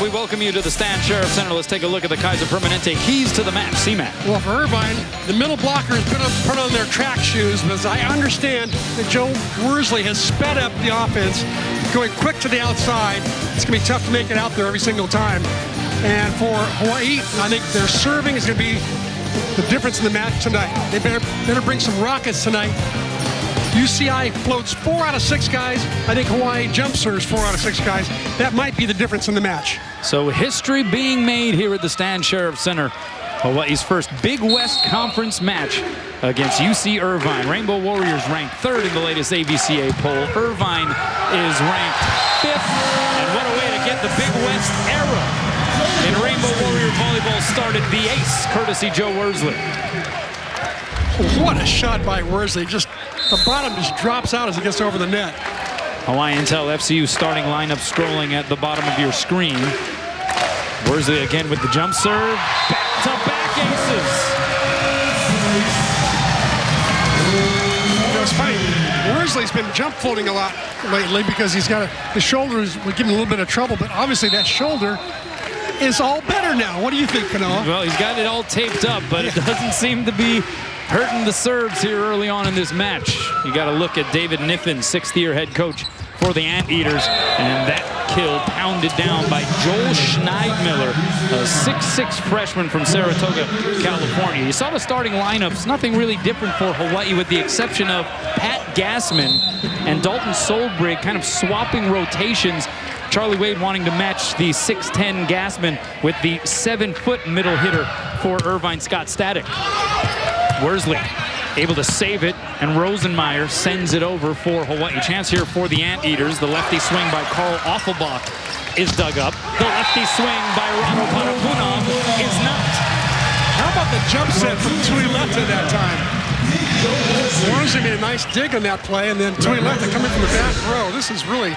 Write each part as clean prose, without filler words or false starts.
We welcome you to the Stan Sheriff Center. Let's take a look at the Kaiser Permanente keys to the match. C-Mac. Well, for Irvine, the middle blocker has put on their track shoes, but as I understand that Joe Worsley has sped up the offense, going quick to the outside. It's going to be tough to make it out there every single time. And for Hawaii, I think their serving is going to be the difference in the match tonight. They better bring some rockets tonight. UCI floats 4 out of 6 guys. I think Hawaii jump serves 4 out of 6 guys. That might be the difference in the match. So history being made here at the Stan Sheriff Center. Hawaii's first Big West Conference match against UC Irvine. Rainbow Warriors ranked 3rd in the latest AVCA poll. Irvine is ranked 5th. And what a way to get the Big West era. In Rainbow Warrior volleyball started the ace, courtesy Joe Worsley. What a shot by Worsley. Just the bottom just drops out as it gets over the net. Hawaii Intel FCU starting lineup scrolling at the bottom of your screen. Worsley again with the jump serve. Back-to-back aces. You know, it's funny. Worsley's been jump floating a lot lately because he's got his shoulders would give him a little bit of trouble, but obviously that shoulder is all better now. What do you think, Kanoa? Well, he's got it all taped up, but it doesn't seem to be hurting the serves here early on in this match. You got to look at David Niffen, 6th-year head coach for the Anteaters, and that kill pounded down by Joel Schneidmiller, a 6'6" freshman from Saratoga, California. You saw the starting lineups, nothing really different for Hawaii with the exception of Pat Gassman and Dalton Solbrig kind of swapping rotations. Charlie Wade wanting to match the 6'10" Gassman with the 7-foot middle hitter for Irvine, Scott Static. Worsley able to save it, and Rosenmeyer sends it over for Hawaii. Chance here for the Anteaters. The lefty swing by Carl Offelbach is dug up. The lefty swing by Rado Parapunov is not. How about the jump set from Tuileta that time? Worsley made a nice dig on that play, and then Tuileta coming from the back row. This is really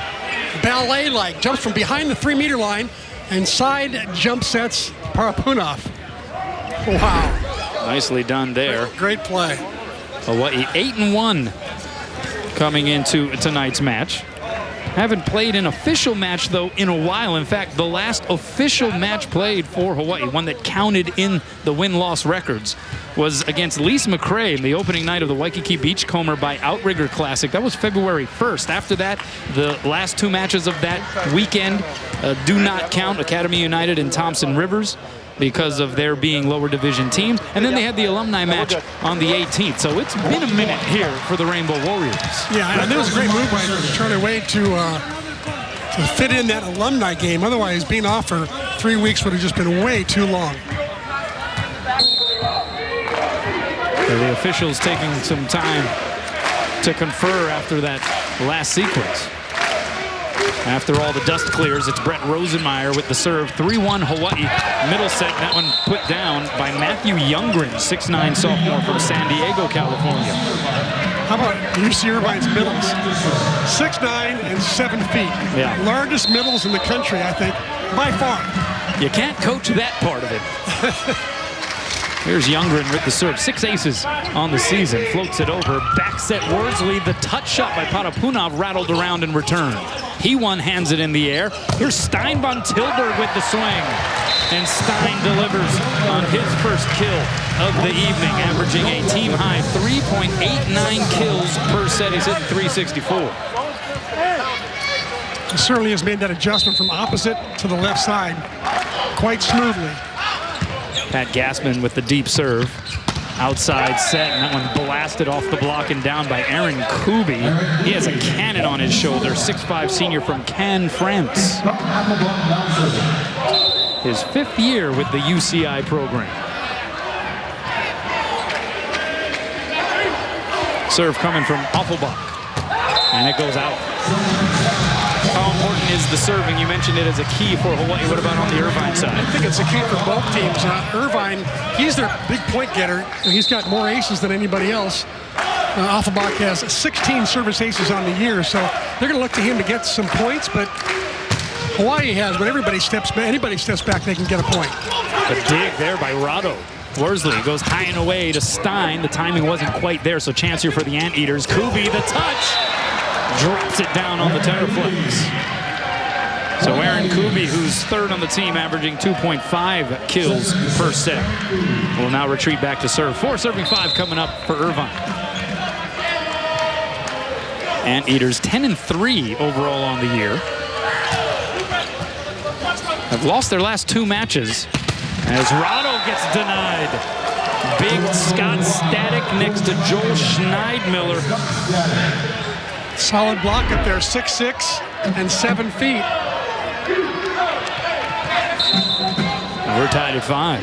ballet-like. Jumps from behind the 3-meter line, and side jump sets Parapunov. Wow. Nicely done there. Great play. Hawaii 8-1 coming into tonight's match. Haven't played an official match, though, in a while. In fact, the last official match played for Hawaii, one that counted in the win-loss records, was against Lise McRae in the opening night of the Waikiki Beachcomber by Outrigger Classic. That was February 1st. After that, the last 2 matches of that weekend do not count. Academy United and Thompson Rivers, because of their being lower division teams. And then they had the alumni match on the 18th. So it's been a minute here for the Rainbow Warriors. Yeah, and that was a great move by Charlie Wade to fit in that alumni game. Otherwise, being off for 3 weeks would have just been way too long. So the officials taking some time to confer after that last sequence. After all the dust clears, it's Brett Rosenmeyer with the serve. 3-1 Hawaii. Middle set, that one put down by Matthew Youngren, 6'9" sophomore from San Diego, California. How about UC Irvine's middles? 6'9" and 7 feet. Yeah. Largest middles in the country, I think, by far. You can't coach that part of it. Here's Youngren with the serve. 6 aces on the season. Floats it over. Back set Worsley. The touch shot by Parapunov rattled around in return. He one-hands it in the air. Here's Stein von Tilburg with the swing. And Stein delivers on his first kill of the evening, averaging a team-high 3.89 kills per set. He's hitting .364. He certainly has made that adjustment from opposite to the left side quite smoothly. Pat Gassman with the deep serve. Outside set, and that one blasted off the block and down by Aaron Kubi. He has a cannon on his shoulder, 6'5" senior from Cannes, France. His 5th year with the UCI program. Serve coming from Offelbach, and it goes out. How important is the serving? You mentioned it as a key for Hawaii. What about on the Irvine side? I think it's a key for both teams. Irvine, he's their big point getter. He's got more aces than anybody else. Offelbach has 16 service aces on the year, so they're going to look to him to get some points, but Hawaii has, when anybody steps back, they can get a point. A dig there by Rado. Worsley goes high and away to Stein. The timing wasn't quite there, so chance here for the Anteaters. Kubi, the touch. Drops it down on the Terraflex. So Aaron Kuby, who's third on the team, averaging 2.5 kills per set, will now retreat back to serve. 4 serving 5 coming up for Irvine. Anteaters 10-3 overall on the year. Have lost their last 2 matches as Rado gets denied. Big Scott Static next to Joel Schneidmiller. Solid block up there, 6'6" and 7 feet. We're tied at 5.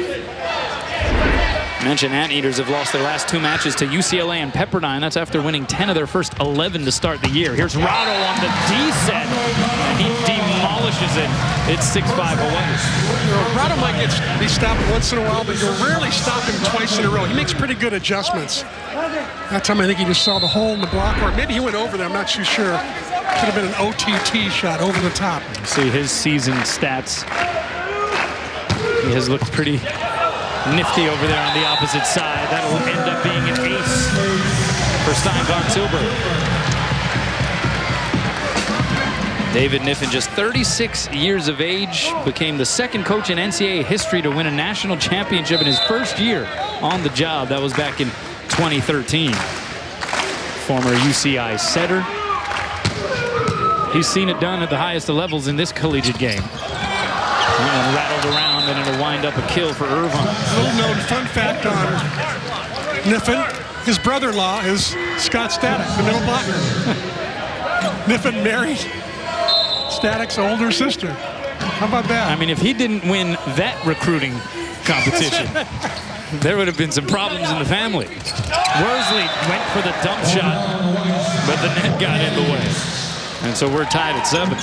Mentioned Anteaters have lost their last 2 matches to UCLA and Pepperdine. That's after winning 10 of their first 11 to start the year. Here's Rado on the D set, and he demolishes it. It's 6-5 Hawaii. You know, Rado might be stopped once in a while, but you'll rarely stop him twice in a row. He makes pretty good adjustments. That time I think he just saw the hole in the block, or maybe he went over there, I'm not too sure. Could have been an OTT shot over the top. See his season stats. He has looked pretty nifty over there on the opposite side. That'll end up being an ace for Stein von Tilburg. David Niffen, just 36 years of age, became the second coach in NCAA history to win a national championship in his first year on the job. That was back in 2013. Former UCI setter. He's seen it done at the highest of levels in this collegiate game. And rattled around, and it'll wind up a kill for Irvine. Little known fun fact on Niffen, his brother-in-law is Scott Static, the middle blocker. Niffen married Static's older sister. How about that? I mean, if he didn't win that recruiting competition, there would have been some problems in the family. Worsley went for the dump shot, but the net got in the way. And so we're tied at 7.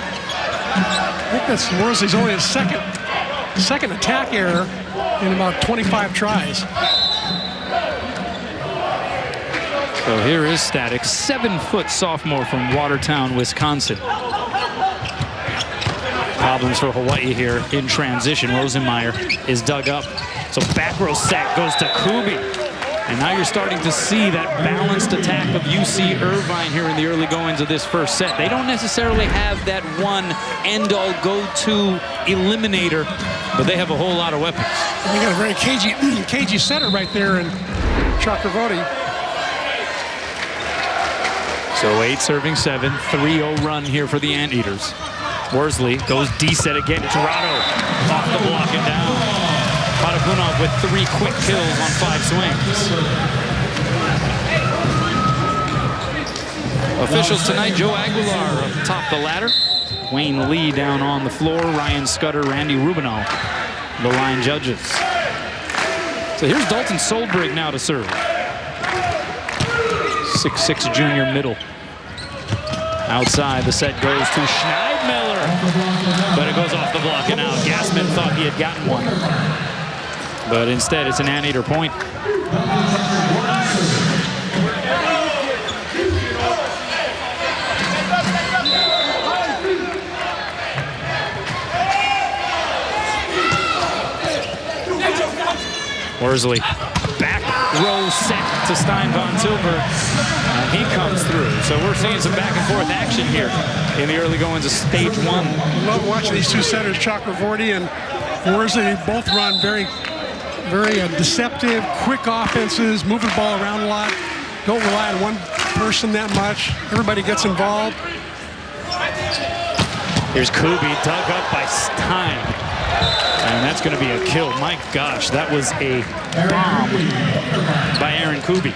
I think that's Worsley's only his second attack error in about 25 tries. So here is Static, 7-foot sophomore from Watertown, Wisconsin. Problems for Hawaii here in transition. Rosenmeyer is dug up. So back row set goes to Kuby. And now you're starting to see that balanced attack of UC Irvine here in the early goings of this first set. They don't necessarily have that one end-all go-to eliminator, but they have a whole lot of weapons. And they got a very cagey setter right there in Chakravorty. So 8 serving 7, 3-0 run here for the Anteaters. Worsley goes D-set again. It's Rado off the block and down. Patapunov with 3 quick kills on 5 swings. Officials tonight, Joe Aguilar up top the ladder. Wayne Lee down on the floor. Ryan Scudder, Randy Rubino, the line judges. So here's Dalton Solbrig now to serve. 6'6" junior middle. Outside, the set goes to Schneidmiller, but it goes off the block and out. Gassman thought he had gotten one, but instead it's an Anteater point. Worsley, back row set to Stein von Tilburg, and he comes through. So we're seeing some back and forth action here in the early goings of stage 1. I love watching these two setters, Chakravorty and Worsley. They both run very deceptive, quick offenses, moving the ball around a lot. Don't rely on one person that much. Everybody gets involved. Here's Kuby, dug up by Stein. And that's going to be a kill. My gosh, that was a bomb by Aaron Kuby.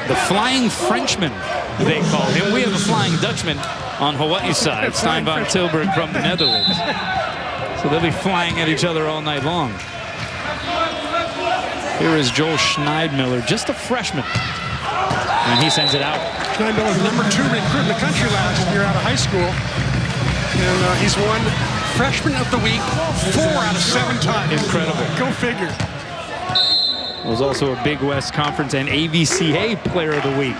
The Flying Frenchman, they call him. We have a Flying Dutchman on Hawaii's side, Stein von Tilburg from the Netherlands. So they'll be flying at each other all night long. Here is Joel Schneidmiller, just a freshman. And he sends it out. Schneidmiller's #2 recruit in the country last year out of high school. And he's won Freshman of the Week 4 out of 7 times. Incredible. Go figure. Was also a Big West Conference and AVCA Player of the Week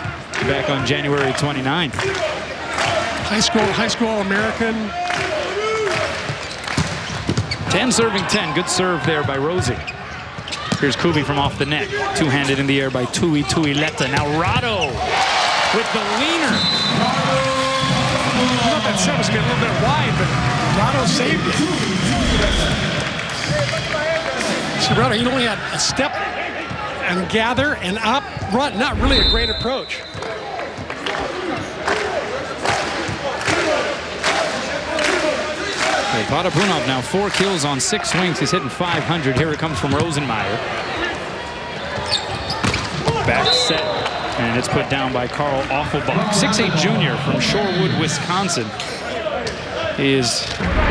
back on January 29th. High school All-American. 10 serving 10. Good serve there by Rosie. Here's Kuby from off the net. Two-handed in the air by Tui Tuileta. Now Rado with the leaner. How about that set was going to be a little bit wide, but Rado saved it. So Rado, he only had a step and gather and up, run. Not really a great approach. Potappunov now 4 kills on 6 swings. He's hitting 500. Here it comes from Rosenmeyer. Back set, and it's put down by Carl Offelbach. 6'8" junior from Shorewood, Wisconsin. He is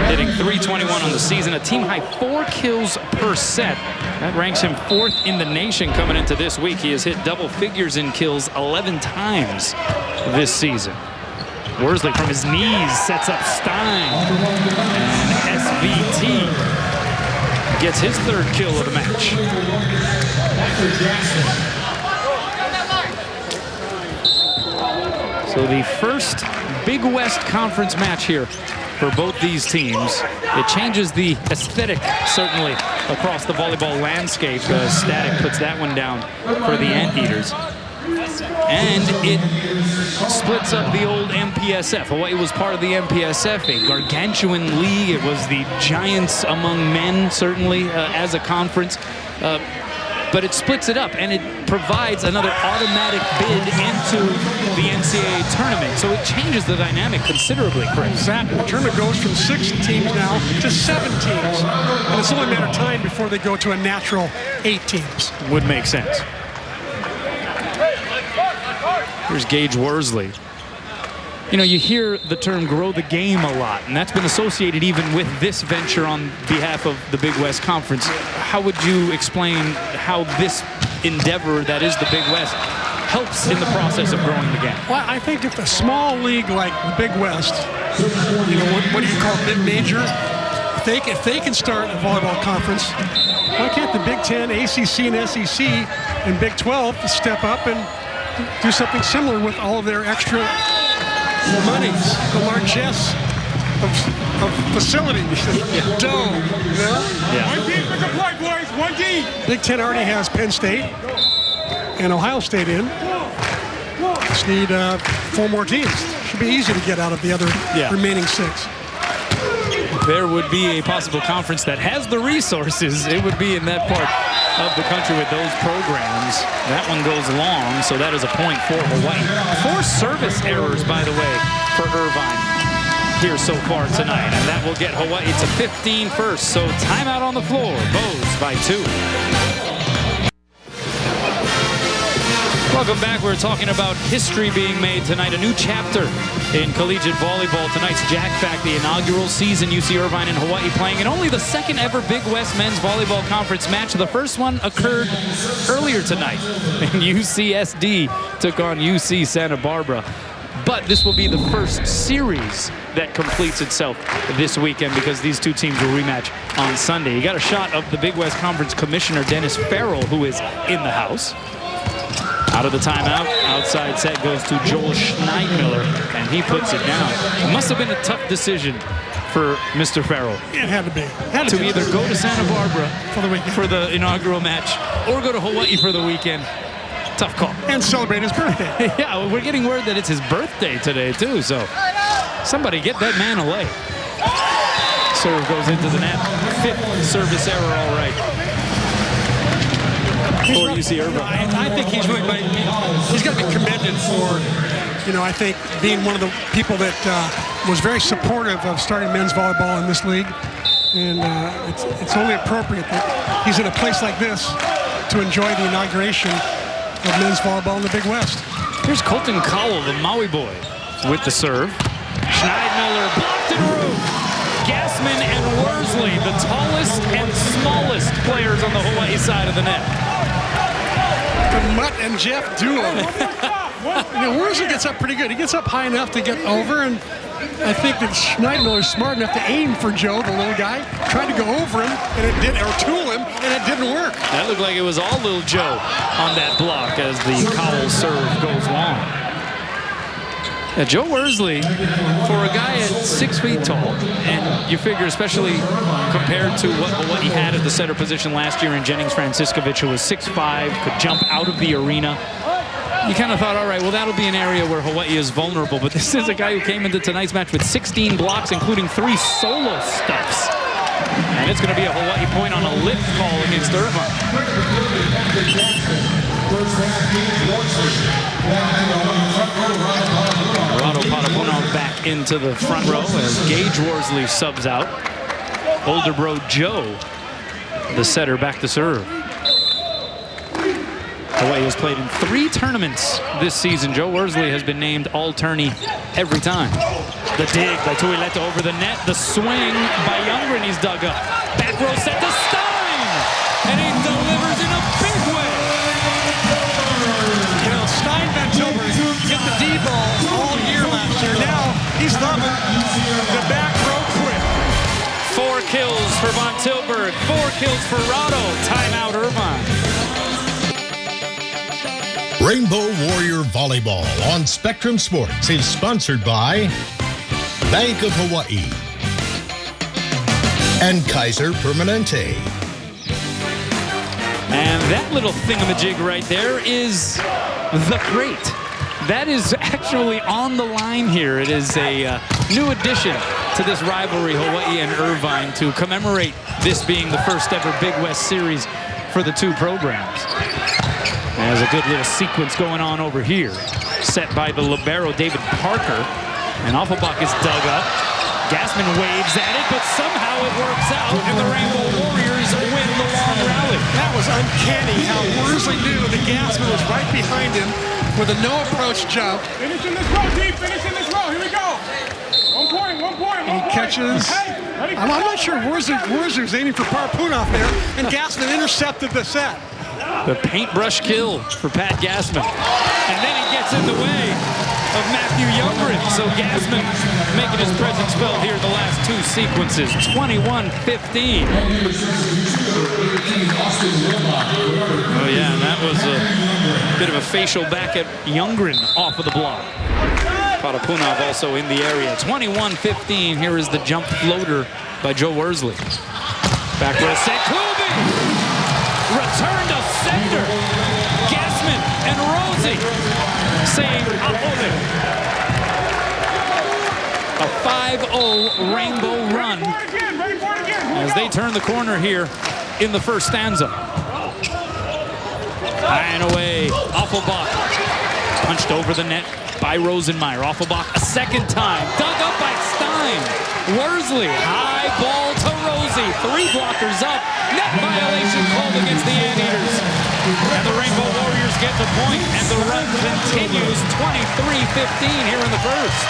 hitting .321 on the season, a team-high 4 kills per set. That ranks him 4th in the nation coming into this week. He has hit double figures in kills 11 times this season. Worsley from his knees sets up Stein. And SVT gets his 3rd kill of the match. So the first Big West Conference match here for both these teams. It changes the aesthetic, certainly, across the volleyball landscape. Static puts that one down for the Anteaters. And it splits up the old MPSF. Hawaii was part of the MPSF, a gargantuan league. It was the giants among men, certainly, as a conference. But it splits it up, and it provides another automatic bid into the NCAA tournament. So it changes the dynamic considerably, Chris. Exactly. The tournament goes from 6 teams now to 7 teams. And it's only a matter of time before they go to a natural 8 teams. Would make sense. Here's Gage Worsley. You know, you hear the term grow the game a lot, and that's been associated even with this venture on behalf of the Big West Conference. How would you explain how this endeavor that is the Big West helps in the process of growing the game? Well, I think if a small league like the Big West, you know, what do you call mid-major? If they can start a volleyball conference, why can't the Big Ten, ACC, and SEC, and Big 12 step up and do something similar with all of their extra monies, the largesse of facilities, dome, you know? Yeah. 1D for the play, boys, 1D. Big Ten already has Penn State and Ohio State in. Just need 4 more teams. Should be easy to get out of the other remaining 6. There would be a possible conference that has the resources. It would be in that part of the country with those programs. That one goes long, so that is a point for Hawaii. 4 service errors, by the way, for Irvine here so far tonight, and that will get Hawaii to 15 first. So timeout on the floor. Bows by 2. Welcome back. We're talking about history being made tonight. A new chapter in collegiate volleyball. Tonight's Jack Fact, the inaugural season. UC Irvine and Hawaii playing in only the 2nd ever Big West Men's Volleyball Conference match. The first one occurred earlier tonight. And UCSD took on UC Santa Barbara. But this will be the first series that completes itself this weekend because these 2 teams will rematch on Sunday. You got a shot of the Big West Conference Commissioner, Dennis Farrell, who is in the house. Out of the timeout, outside set goes to Joel Schneidmiller, and he puts it down. It must have been a tough decision for Mr. Farrell. It had to be. To either go to Santa Barbara for the weekend, for the inaugural match, or go to Hawaii for the weekend. Tough call. And celebrate his birthday. Yeah, well, we're getting word that it's his birthday today, too, so somebody get that man away. Serve goes into the net. 5th service error, all right. For UC Irvine. I think he's really, he's got to be commended for, you know, I think being one of the people that was very supportive of starting men's volleyball in this league. And it's only appropriate that he's in a place like this to enjoy the inauguration of men's volleyball in the Big West. Here's Colton Cowell, the Maui boy, with the serve. Schneidmiller blocked it roof. Gassman and Worsley, the tallest and smallest players on the Hawaii side of the net. The Mutt and Jeff duo. You know, Worsley gets up pretty good. He gets up high enough to get over, and I think that Schneidmiller's smart enough to aim for Joe, the little guy. Tried to go over him, and it did, or tool him, and it didn't work. That looked like it was all little Joe on that block as the Cowell serve goes long. Yeah, Joe Worsley, for a guy at 6 feet tall, and you figure especially compared to what he had at the center position last year in Jennings Franciscovich, who was 6'5", could jump out of the arena. you kind of thought, all right, well, that'll be an area where Hawaii is vulnerable. But this is a guy who came into tonight's match with 16 blocks, including 3 solo stuffs. And it's going to be a Hawaii point on a lift call against Irvine. Rado Patapunov back into the front row as Gage Worsley subs out. Older bro Joe, the setter, back to serve. Hawaii has played in 3 tournaments this season. Joe Worsley has been named all-tourney every time. The dig by Tuileta over the net. The swing by Youngren, he's dug up. Back row set to Stein! And he delivers in a big way. You know, Stein bent over to get the D ball all year last year. Now he's loving the back row quick. 4 kills for Von Tilburg. 4 kills for Rado. Timeout Irvine. Rainbow Warrior Volleyball on Spectrum Sports is sponsored by Bank of Hawaii and Kaiser Permanente. And that little thingamajig right there is the crate. That is actually on the line here. It is a new addition to this rivalry, Hawaii and Irvine, to commemorate this being the first ever Big West Series for the 2 programs. There's a good little sequence going on over here, set by the libero, David Parker. And Offenbach is dug up. Gassman waves at it, but somehow it works out, and the Rainbow Warriors win the long rally. That was uncanny how Worsley knew that Gassman was right behind him with a no-approach jump. Finish in this row, Deep. Finish in this row. Here we go. 1 point, 1 point. He catches. I'm not sure Worsley was aiming for Parapunov there, and Gassman intercepted the set. The paintbrush kill for Pat Gassman. And then he gets in the way of Matthew Youngren. So Gassman making his presence felt here in the last 2 sequences. 21-15. Oh yeah, and that was a bit of a facial back at Youngren off of the block. Patapunov also in the area. 21-15. Here is the jump floater by Joe Worsley. Back row set. Klubi! Return to center. Gassman and Rosie saying ahole. A 5-0 Rainbow run as they turn the corner here in the first stanza. High and away. Offenbach punched over the net by Rosenmeyer. Offenbach a second time. Dug up by Stein. Worsley. High ball to Rosie. 3 blockers up. Net violation called against the Anteaters. And the Rainbow Warriors get the point, and the run continues. 23-15 here in the first.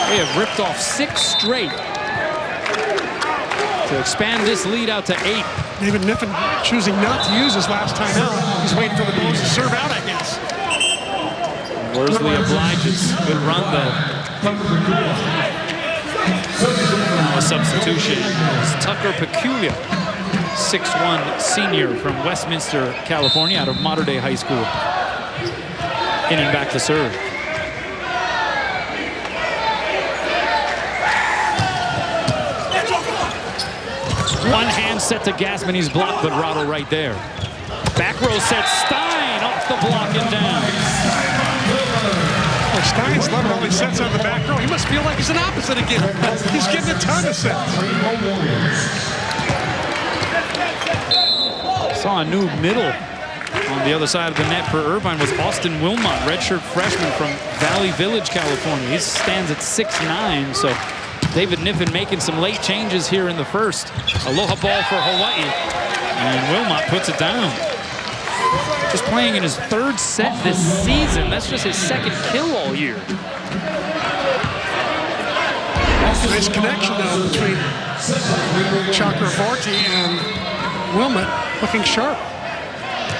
They have ripped off 6 straight to expand this lead out to 8. David Niffen choosing not to use his last time out. He's waiting for the Bulls to serve out, I guess. Worsley obliges. Good run, though. A substitution is Tucker Peculiar, 6'1" senior from Westminster, California, out of Mater Dei High School. In and back to serve. One hand set to Gassman, he's blocked, but Rado right there. Back row set, Stein off the block and down. Well, Stein's loving all these sets on the back row. He must feel like he's an opposite again. He's getting a ton of sets. Saw a new middle on the other side of the net for Irvine was Austin Wilmot, redshirt freshman from Valley Village, California. He stands at 6'9", so David Niffen making some late changes here in the first. Aloha ball for Hawaii, and Wilmot puts it down. Just playing in his 3rd set this season. That's just his 2nd kill all year. Nice connection, though, between Chakravorty and Wilmot, looking sharp.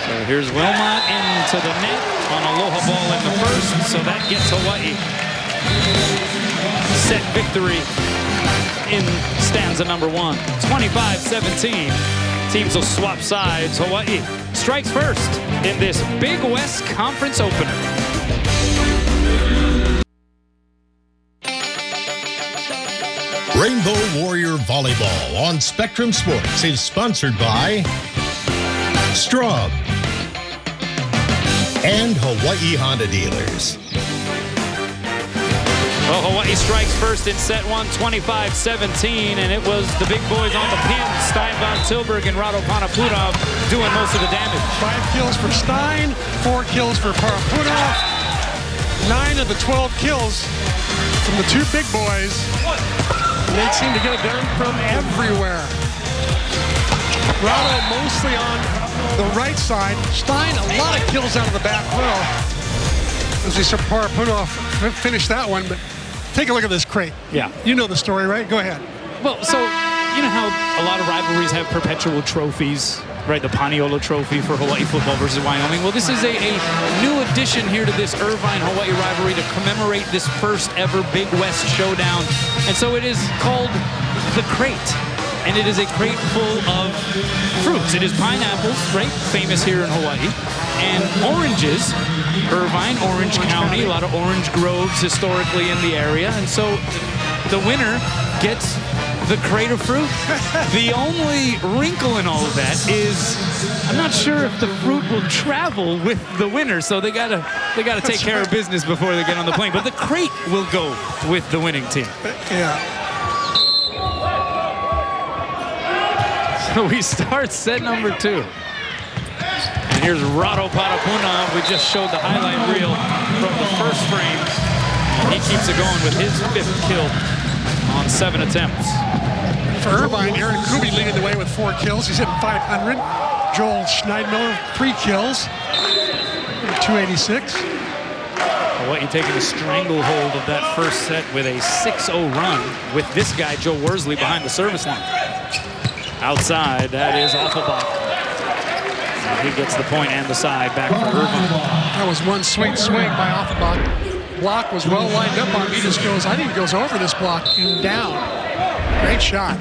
So here's Wilmot into the net on Aloha ball in the first, so that gets Hawaii. Set victory in stanza number 1. 25-17. Teams will swap sides. Hawaii strikes first in this Big West Conference opener. Rainbow Warrior Volleyball on Spectrum Sports is sponsored by Straub, and Hawai'i Honda dealers. Well, Hawaii strikes first in set one, 25-17, and it was the big boys on the pin. Stein von Tilburg and Rado Panapunov doing most of the damage. 5 kills for Stein, 4 kills for Panapunov. 9 of the 12 kills from the 2 big boys. And they seem to get it done from everywhere. Rado mostly on the right side. Stein, a lot of kills out of the back row. As we saw Panapunov finish that one, but take a look at this crate. Yeah. You know the story, right? Go ahead. Well, so you know how a lot of rivalries have perpetual trophies, right? The Paniolo Trophy for Hawaii football versus Wyoming. Well, this is a new addition here to this Irvine-Hawaii rivalry to commemorate this first ever Big West showdown. And so it is called the Crate. And it is a crate full of fruits. It is pineapples, right? Famous here in Hawaii. And oranges. Irvine, Orange County, a lot of orange groves historically in the area. And so the winner gets the crate of fruit. The only wrinkle in all of that is I'm not sure if the fruit will travel with the winner, so they gotta take care of business before they get on the plane. But the crate will go with the winning team. Yeah. So we start set number 2. And here's Rado Panapunov. We just showed the highlight reel from the first frame. And he keeps it going with his 5th kill on 7 attempts. For Irvine, Aaron Kubi leading the way with 4 kills. He's hitting 500. Joel Schneidmiller, 3 kills. 286. Hawaii taking a stranglehold of that first set with a 6-0 run with this guy, Joe Worsley, behind the service line. Outside, that is Offenbach. He gets the point and the side back for Irvine. That was one sweet swing by Offenbach. Block was well lined up on. He just goes, I think he goes over this block and down. Great shot.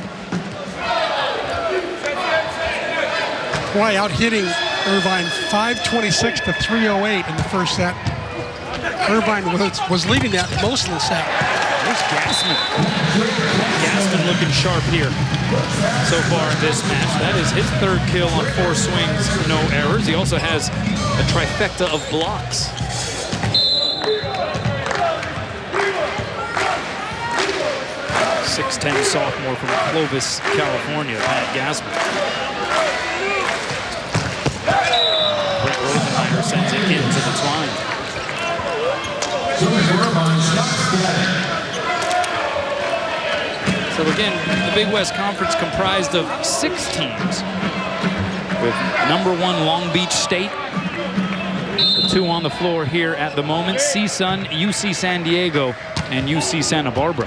Hawaii out hitting Irvine 526 to 308 in the first set. Irvine was leading that most of the set. There's Gassman. Gassman looking sharp here so far in this match. That is his 3rd kill on 4 swings, no errors. He also has a trifecta of blocks. .6'10" sophomore from Clovis, California, Matt Gassman. Brett Rosenheimer sends it into the twine. So again, the Big West Conference comprised of 6 teams with #1 Long Beach State, the 2 on the floor here at the moment, CSUN, UC San Diego, and UC Santa Barbara.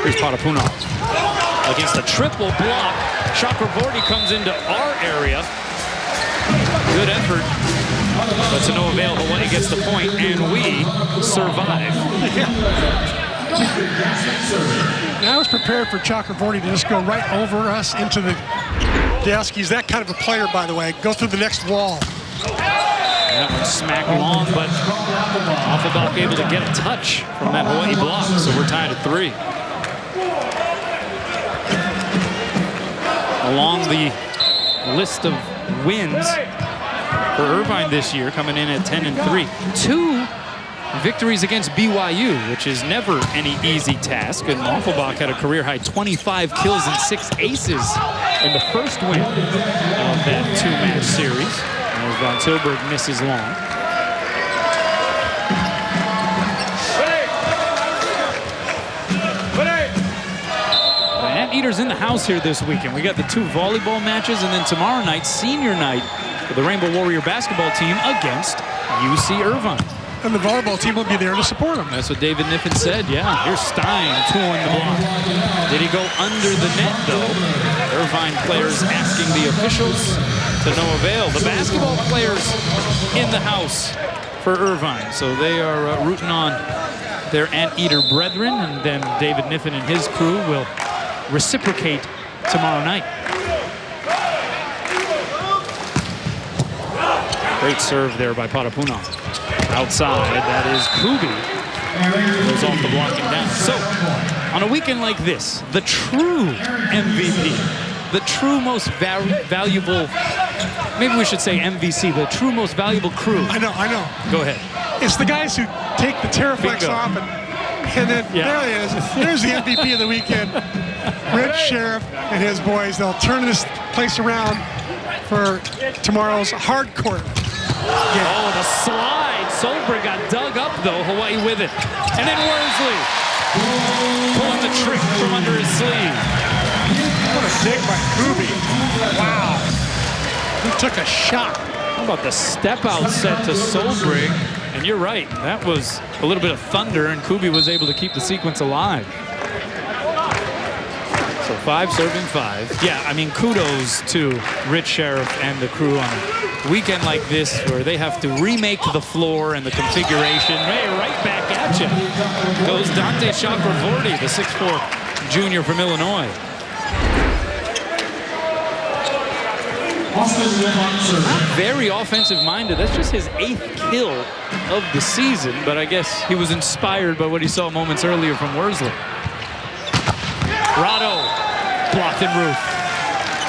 Here's Panapunov against a triple block. Chakravorty comes into our area. Good effort, but to no avail. Hawaii gets the point, and we survive. And I was prepared for Chakravorty to just go right over us into the desk. He's that kind of a player, by the way. Go through the next wall. That one smacked long, but Offenbach able to get a touch from that Hawaii block, so we're tied at 3. Along the list of wins for Irvine this year, coming in at 10-3. 2 victories against BYU, which is never any easy task. And Offenbach had a career-high 25 kills and 6 aces in the first win of that 2-match series. As Von Tilburg misses long. Anteaters in the house here this weekend. We got the 2 volleyball matches, and then tomorrow night, senior night, for the Rainbow Warrior basketball team against UC Irvine. And the volleyball team will be there to support him. That's what David Niffen said, yeah. Here's Stein touring the block. Did he go under the net, though? Irvine players asking the officials to no avail. The basketball players in the house for Irvine. So they are rooting on their Anteater brethren, and then David Niffen and his crew will reciprocate tomorrow night. Great serve there by Panapunov. Outside, that is Kubi. Goes off the blocking down. So, on a weekend like this, the true MVP, the true most valuable Maybe we should say MVC, the true most valuable crew. I know. Go ahead. It's the guys who take the Terraflex Bingo. off and then there he is. There's the MVP of the weekend. Rich Sheriff and his boys. They'll turn this place around for tomorrow's hard court. Oh, the slide. Solberg got dug up, though. Hawai'i with it. And then Worsley pulling the trick from under his sleeve. What a dig by Kubi. Wow. He took a shot. How about the step-out set to Solberg? And you're right. That was a little bit of thunder, and Kubi was able to keep the sequence alive. So 5 serving 5. Yeah, I mean, kudos to Rich Sheriff and the crew on a weekend like this where they have to remake the floor and the configuration. Hey, right back at you goes Dante Chakravorty, the 6'4" junior from Illinois. Not very offensive-minded. That's just his 8th kill of the season, but I guess he was inspired by what he saw moments earlier from Worsley. Rado blocked in roof.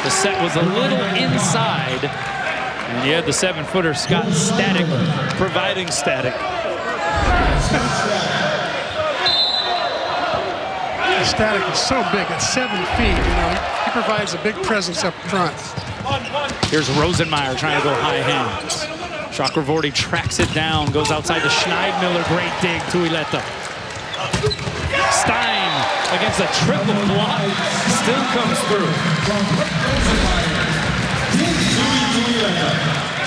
The set was a little inside, and you had the 7-footer Scott Static providing static. Static is so big at 7 feet. You know, he provides a big presence up front. Here's Rosenmeyer trying to go high hands. Chakravorty tracks it down, goes outside to Schneidmiller. Great dig to Ileta. Stein against a triple block. Still comes through.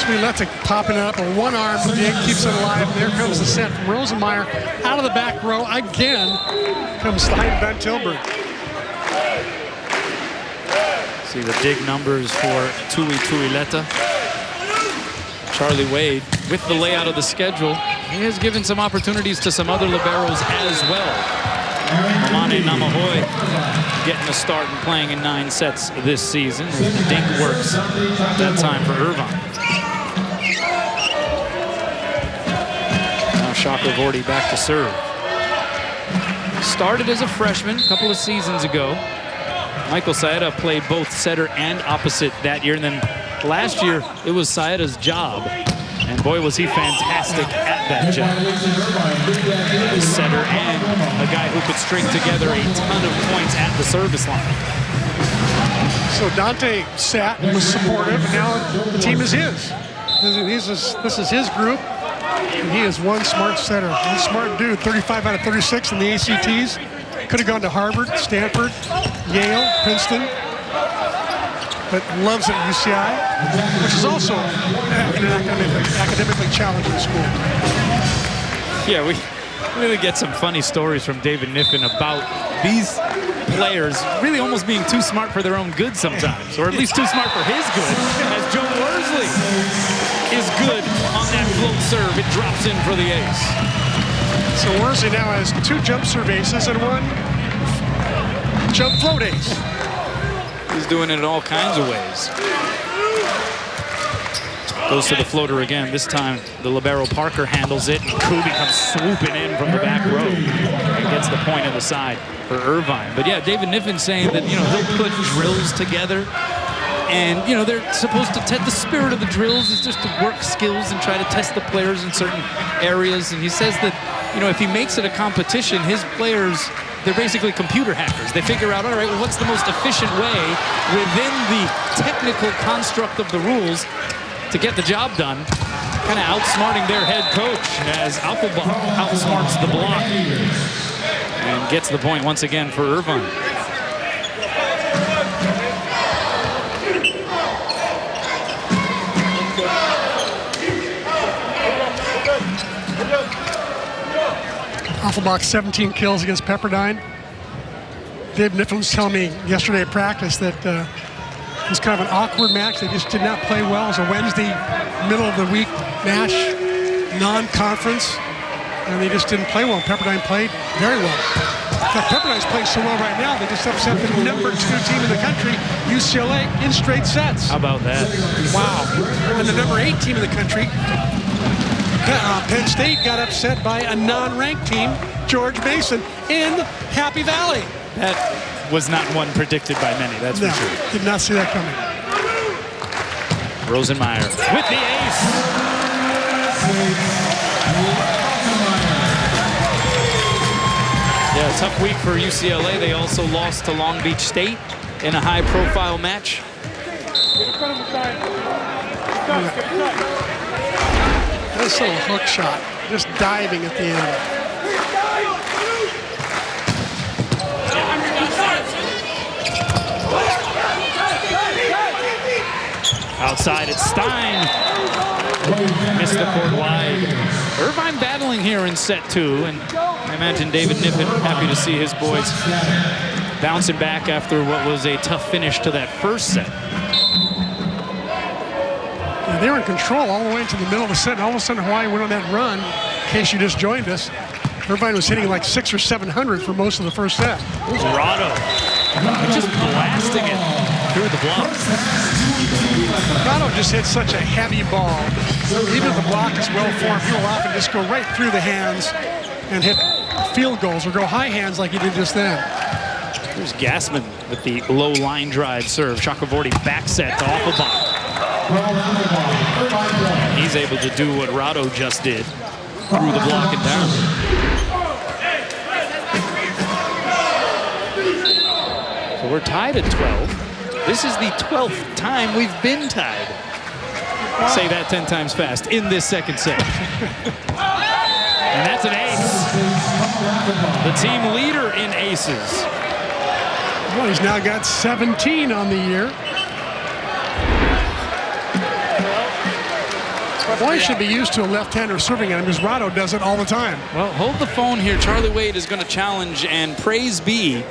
Ileta popping it up, a one-arm dig, keeps it alive. There comes the set from Rosenmeyer. Out of the back row again comes Stein Van Tilburg. See the dig numbers for Tui Tuileta. Charlie Wade with the layout of the schedule. He has given some opportunities to some other liberos as well. Amane Namahoe getting a start and playing in 9 sets this season. The dink works that time for Irvine. Now Chakravorty back to serve. Started as a freshman a couple of seasons ago. Michael Saeta played both setter and opposite that year, and then last year it was Saeta's job, and boy was he fantastic at that job. A setter and a guy who could string together a ton of points at the service line. So Dante sat and was supportive, and now the team is his. This is his group, and he is one smart setter, one smart dude. 35 out of 36 in the ACTs. Could have gone to Harvard, Stanford, Yale, Princeton, but loves it at UCI, which is also an academically challenging school. Yeah, we really get some funny stories from David Niffen about these players really almost being too smart for their own good sometimes, or at least too smart for his good, as Joe Worsley is good on that float serve. It drops in for the ace. So Worsley now has 2 jump serve aces and 1 jump float ace. He's doing it in all kinds of ways. Goes to the floater again. This time the libero Parker handles it, and Kubi comes swooping in from the back row and gets the point on the side for Irvine. But yeah, David Niffen saying that, you know, he'll put drills together, and you know, they're supposed to the spirit of the drills is just to work skills and try to test the players in certain areas. And he says that, you know, if he makes it a competition, his players, they're basically computer hackers. They figure out, all right, well, what's the most efficient way within the technical construct of the rules to get the job done, kind of outsmarting their head coach as Appelbach outsmarts the block and gets the point once again for Irvine. Appelbach 17 kills against Pepperdine. Dave Niffen was telling me yesterday at practice that it was kind of an awkward match. They just did not play well. It was a Wednesday, middle of the week Nash non-conference, and they just didn't play well. Pepperdine played very well. In fact, Pepperdine's playing so well right now, they just upset the number 2 team in the country, UCLA, in straight sets. How about that? Wow. And the number 8 team in the country, Penn State, got upset by a non-ranked team, George Mason, in Happy Valley. That was not one predicted by many, that's for sure. Did not see that coming. Rosenmeyer with the ace. Yeah, tough week for UCLA. They also lost to Long Beach State in a high-profile match. This little hook shot, just diving at the end. Outside, it's Stein. Missed the court wide. Irvine battling here in set 2, and I imagine David Niffen happy to see his boys bouncing back after what was a tough finish to that first set. Yeah, they were in control all the way into the middle of the set, and all of a sudden Hawaii went on that run. In case you just joined us, Irvine was hitting like 600 or 700 for most of the first set. Rado just blasting it through the block. Rado just hit such a heavy ball. Even if the block is well formed, he'll often just go right through the hands and hit field goals or go high hands like he did just then. Here's Gassman with the low line drive serve. Chakravorty back set to Offenbach. He's able to do what Rado just did through the block and down. So we're tied at 12. This is the 12th time we've been tied. Say that 10 times fast in this second set. And that's an ace. The team leader in aces. Well, he's now got 17 on the year. Boy should be used to a left-hander serving at him because Rado does it all the time. Well, hold the phone here. Charlie Wade is going to challenge, and praise be.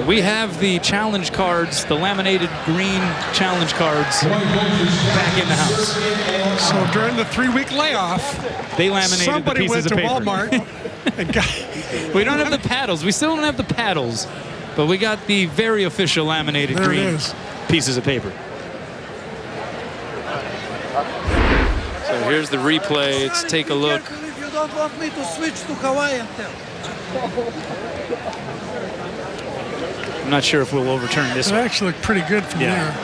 We have the challenge cards, the laminated green challenge cards back in the house. So during the 3-week layoff, they laminated the pieces of paper. Somebody went to Walmart and got... We don't have the paddles. We still don't have the paddles, but we got the very official laminated green pieces of paper. So here's the replay. Let's take a look. If you don't want me to switch to Hawaiian, tell. I'm not sure if we'll overturn this It one. actually looked pretty good from there.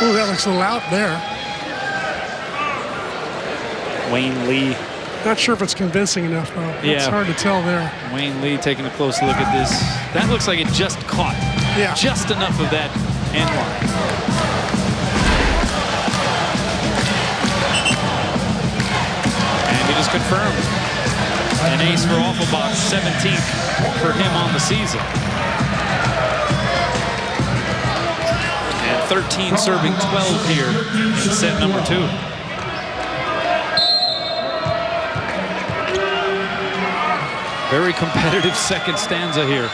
Ooh, that looks a little out there. Wayne Lee. Not sure if it's convincing enough, though. It's hard to tell there. Wayne Lee taking a close look at this. That looks like it just caught. Yeah. Just enough of that end line. And it is confirmed. An ace for Offenbach, 17th for him on the season. And 13 serving 12 here in set number 2. Very competitive second stanza here.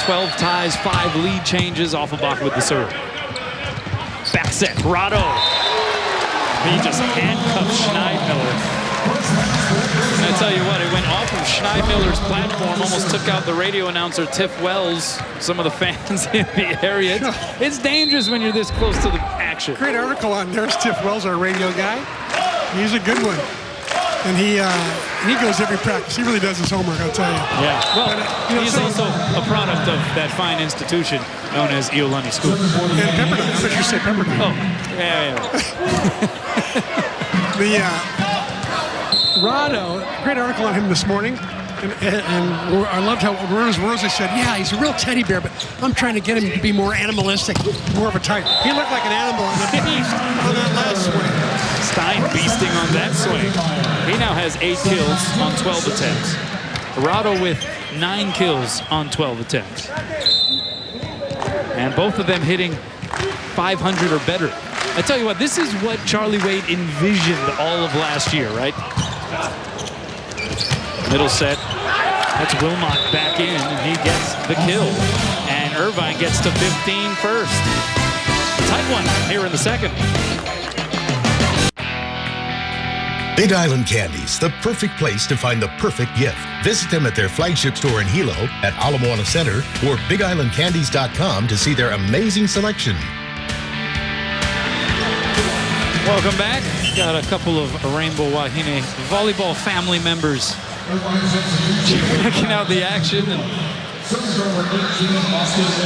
12 ties, 5 lead changes. Offenbach with the serve. Back set, Rado. He just handcuffed Schneidmiller. I tell you what, it went off of Schneidmiller's platform, almost took out the radio announcer, Tiff Wells, some of the fans in the area. It's dangerous when you're this close to the action. Great article on there's Tiff Wells, our radio guy. He's a good one. And he goes every practice. He really does his homework, I'll tell you. Yeah, well, he's also a product of that fine institution known as Iolani School. And Pepperdine. I thought you said Pepperdine. Oh, yeah. Rado, great article on him this morning. And I loved how Rosie said, yeah, he's a real teddy bear, but I'm trying to get him to be more animalistic, more of a type. He looked like an animal on the beast on that last swing. Stein beasting on that swing. He now has 8 kills on 12 attempts. Rado with 9 kills on 12 attempts. And both of them hitting 500 or better. I tell you what, this is what Charlie Wade envisioned all of last year, right? Middle set. That's Wilmot back in, and he gets the kill. And Irvine gets to 15 first. Tight one here in the second. Big Island Candies, the perfect place to find the perfect gift. Visit them at their flagship store in Hilo at Ala Moana Center or BigIslandCandies.com to see their amazing selection. Welcome back. Got a couple of Rainbow Wahine volleyball family members checking out the action. And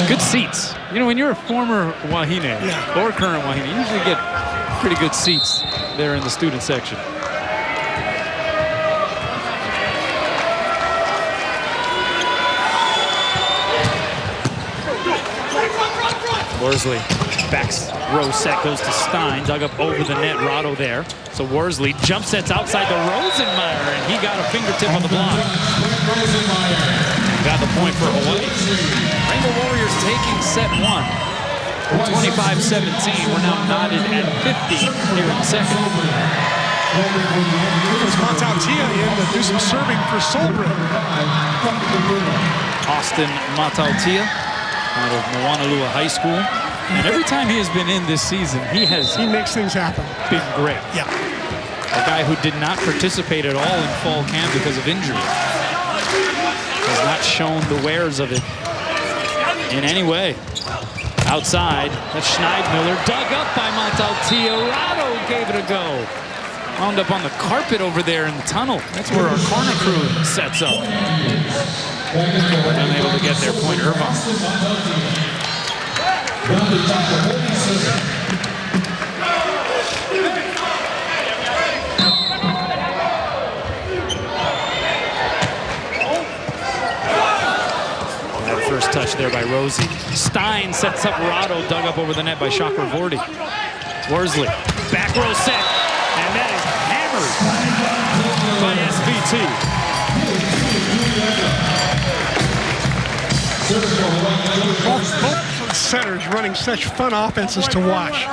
good seats You know, when you're a former Wahine or current Wahine, you usually get pretty good seats there in the student section. Worsley, back row set goes to Stein, dug up over the net, Rado there. So Worsley jump sets outside the Rosenmeyer, and he got a fingertip on the block. Got the point for Hawaii. Rainbow Warriors taking set 1. 25-17. We're now knotted at 50 here in the second. There's Matautia in to do some serving for Solbrin. Austin Matautia out of Moanalua High School. And every time he has been in this season, he makes things happen. Been great. Yeah. A guy who did not participate at all in fall camp because of injury. Has not shown the wares of it in any way. Outside, that's Schneidmiller, dug up by Matautia. Rado gave it a go. Wound up on the carpet over there in the tunnel. That's where our corner crew sets up. Unable to get their point, Irvine. That first touch there by Rosie. Stein sets up Rado, dug up over the net by Chakravorty. Worsley, back row set, and that is hammered by SVT. Both centers running such fun offenses to watch.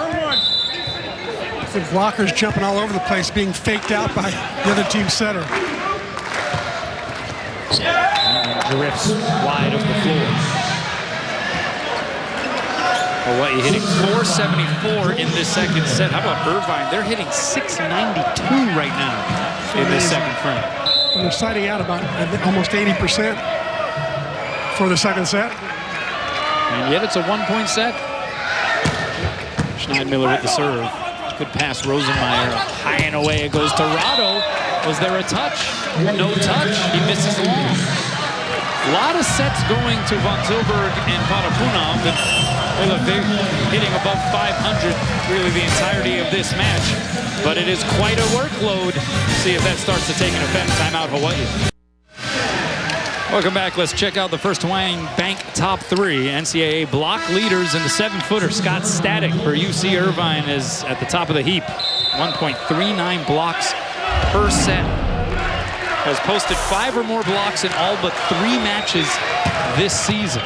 The blockers jumping all over the place, being faked out by the other team center. Drifts wide of the floor. Hawaii hitting 474 in this second set. How about Irvine? They're hitting 692 right now in this second frame. And they're siding out about almost 80% for the second set. And yet it's a one-point set. Schneidmiller with the serve. Good pass, Rosenmeyer. High and away it goes to Rado. Was there a touch? No touch. He misses long. A lot of sets going to Von Tilburg and Patapunov. And they're hitting above 500 really the entirety of this match. But it is quite a workload. See if that starts to take an effect. Timeout, Hawaii. Welcome back. Let's check out the first Hawaiian Bank top 3. NCAA block leaders in the 7-footer. Scott Static for UC Irvine is at the top of the heap. 1.39 blocks per set. Has posted 5 or more blocks in all but 3 matches this season.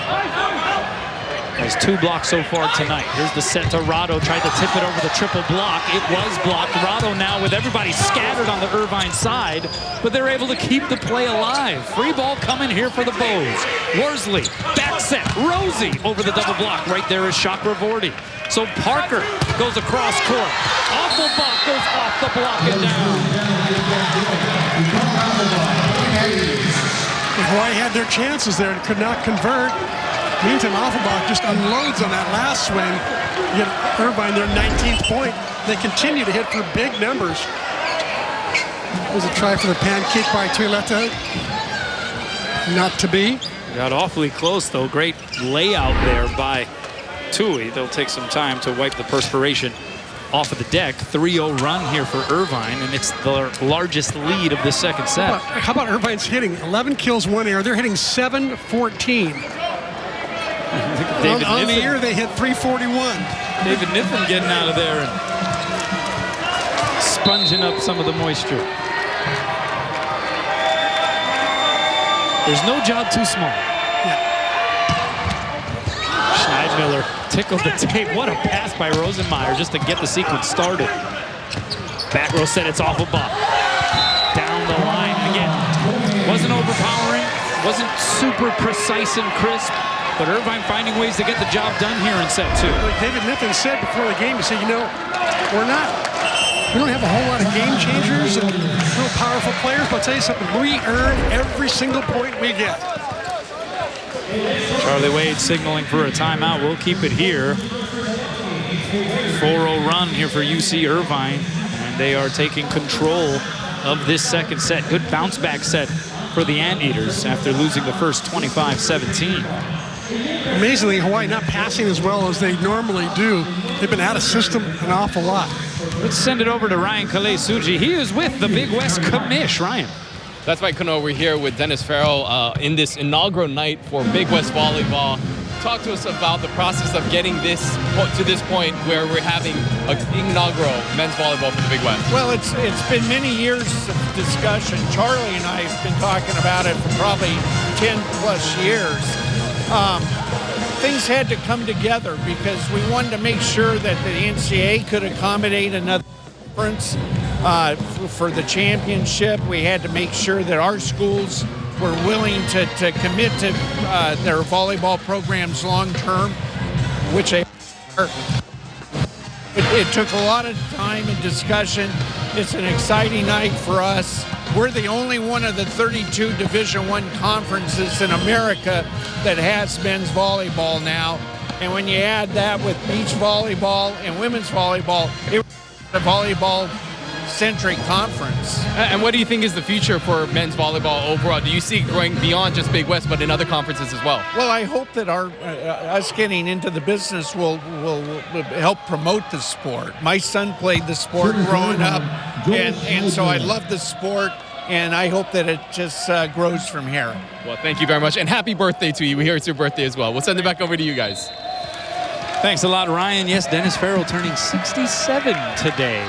Has 2 blocks so far tonight. Here's the set to Rado. Tried to tip it over the triple block. It was blocked. Rado now with everybody scattered on the Irvine side, but they're able to keep the play alive. Free ball coming here for the Bows. Worsley, back set. Rosie over the double block. Right there is Chakravorty. So Parker goes across court. Offenbach goes off the block and down. Hawaii had their chances there and could not convert. Meantime, Offenbach just unloads on that last swing. You get Irvine their 19th point. They continue to hit for big numbers. There's a try for the pancake by Tuileta. Not to be. Got awfully close, though. Great layout there by Tui. They'll take some time to wipe the perspiration off of the deck. 3-0 run here for Irvine, and it's the largest lead of the second set. How about Irvine's hitting? 11 kills, 1 error. They're hitting 714. On the year, they hit 341. David Niffen getting out of there and sponging up some of the moisture. There's no job too small. Schneidmiller tickled the tape. What a pass by Rosenmeyer just to get the sequence started. Back row set, it's Offenbach. Down the line again. Wasn't overpowering, wasn't super precise and crisp, but Irvine finding ways to get the job done here in set 2. Like David Niffen said before the game, he said, you know, we don't have a whole lot of game changers and real powerful players, but I'll tell you something, we earn every single point we get. Charlie Wade signaling for a timeout. We'll keep it here. 4-0 run here for UC Irvine, and they are taking control of this second set. Good bounce back set for the Anteaters after losing the first 25-17. Amazingly, Hawaii not passing as well as they normally do. They've been out of system an awful lot. Let's send it over to Ryan Kalei-Suji. He is with the Big West Commish. Ryan. That's right, Kuno. We're here with Dennis Farrell in this inaugural night for Big West Volleyball. Talk to us about the process of getting this to this point where we're having an inaugural men's volleyball for the Big West. Well, it's been many years of discussion. Charlie and I have been talking about it for probably 10 plus years. Things had to come together because we wanted to make sure that the NCAA could accommodate another conference for the championship. We had to make sure that our schools were willing to commit to their volleyball programs long term, which they are. It took a lot of time and discussion. It's an exciting night for us. We're the only one of the 32 Division I conferences in America that has men's volleyball now. And when you add that with beach volleyball and women's volleyball, it was a volleyball-centric conference. And what do you think is the future for men's volleyball overall? Do you see it growing beyond just Big West, but in other conferences as well? Well, I hope that us getting into the business will help promote the sport. My son played the sport growing up, and so I love the sport, and I hope that it just grows from here. Well, thank you very much, and happy birthday to you. We hear it's your birthday as well. We'll send it back over to you guys. Thanks a lot, Ryan. Yes, Dennis Farrell turning 67 today.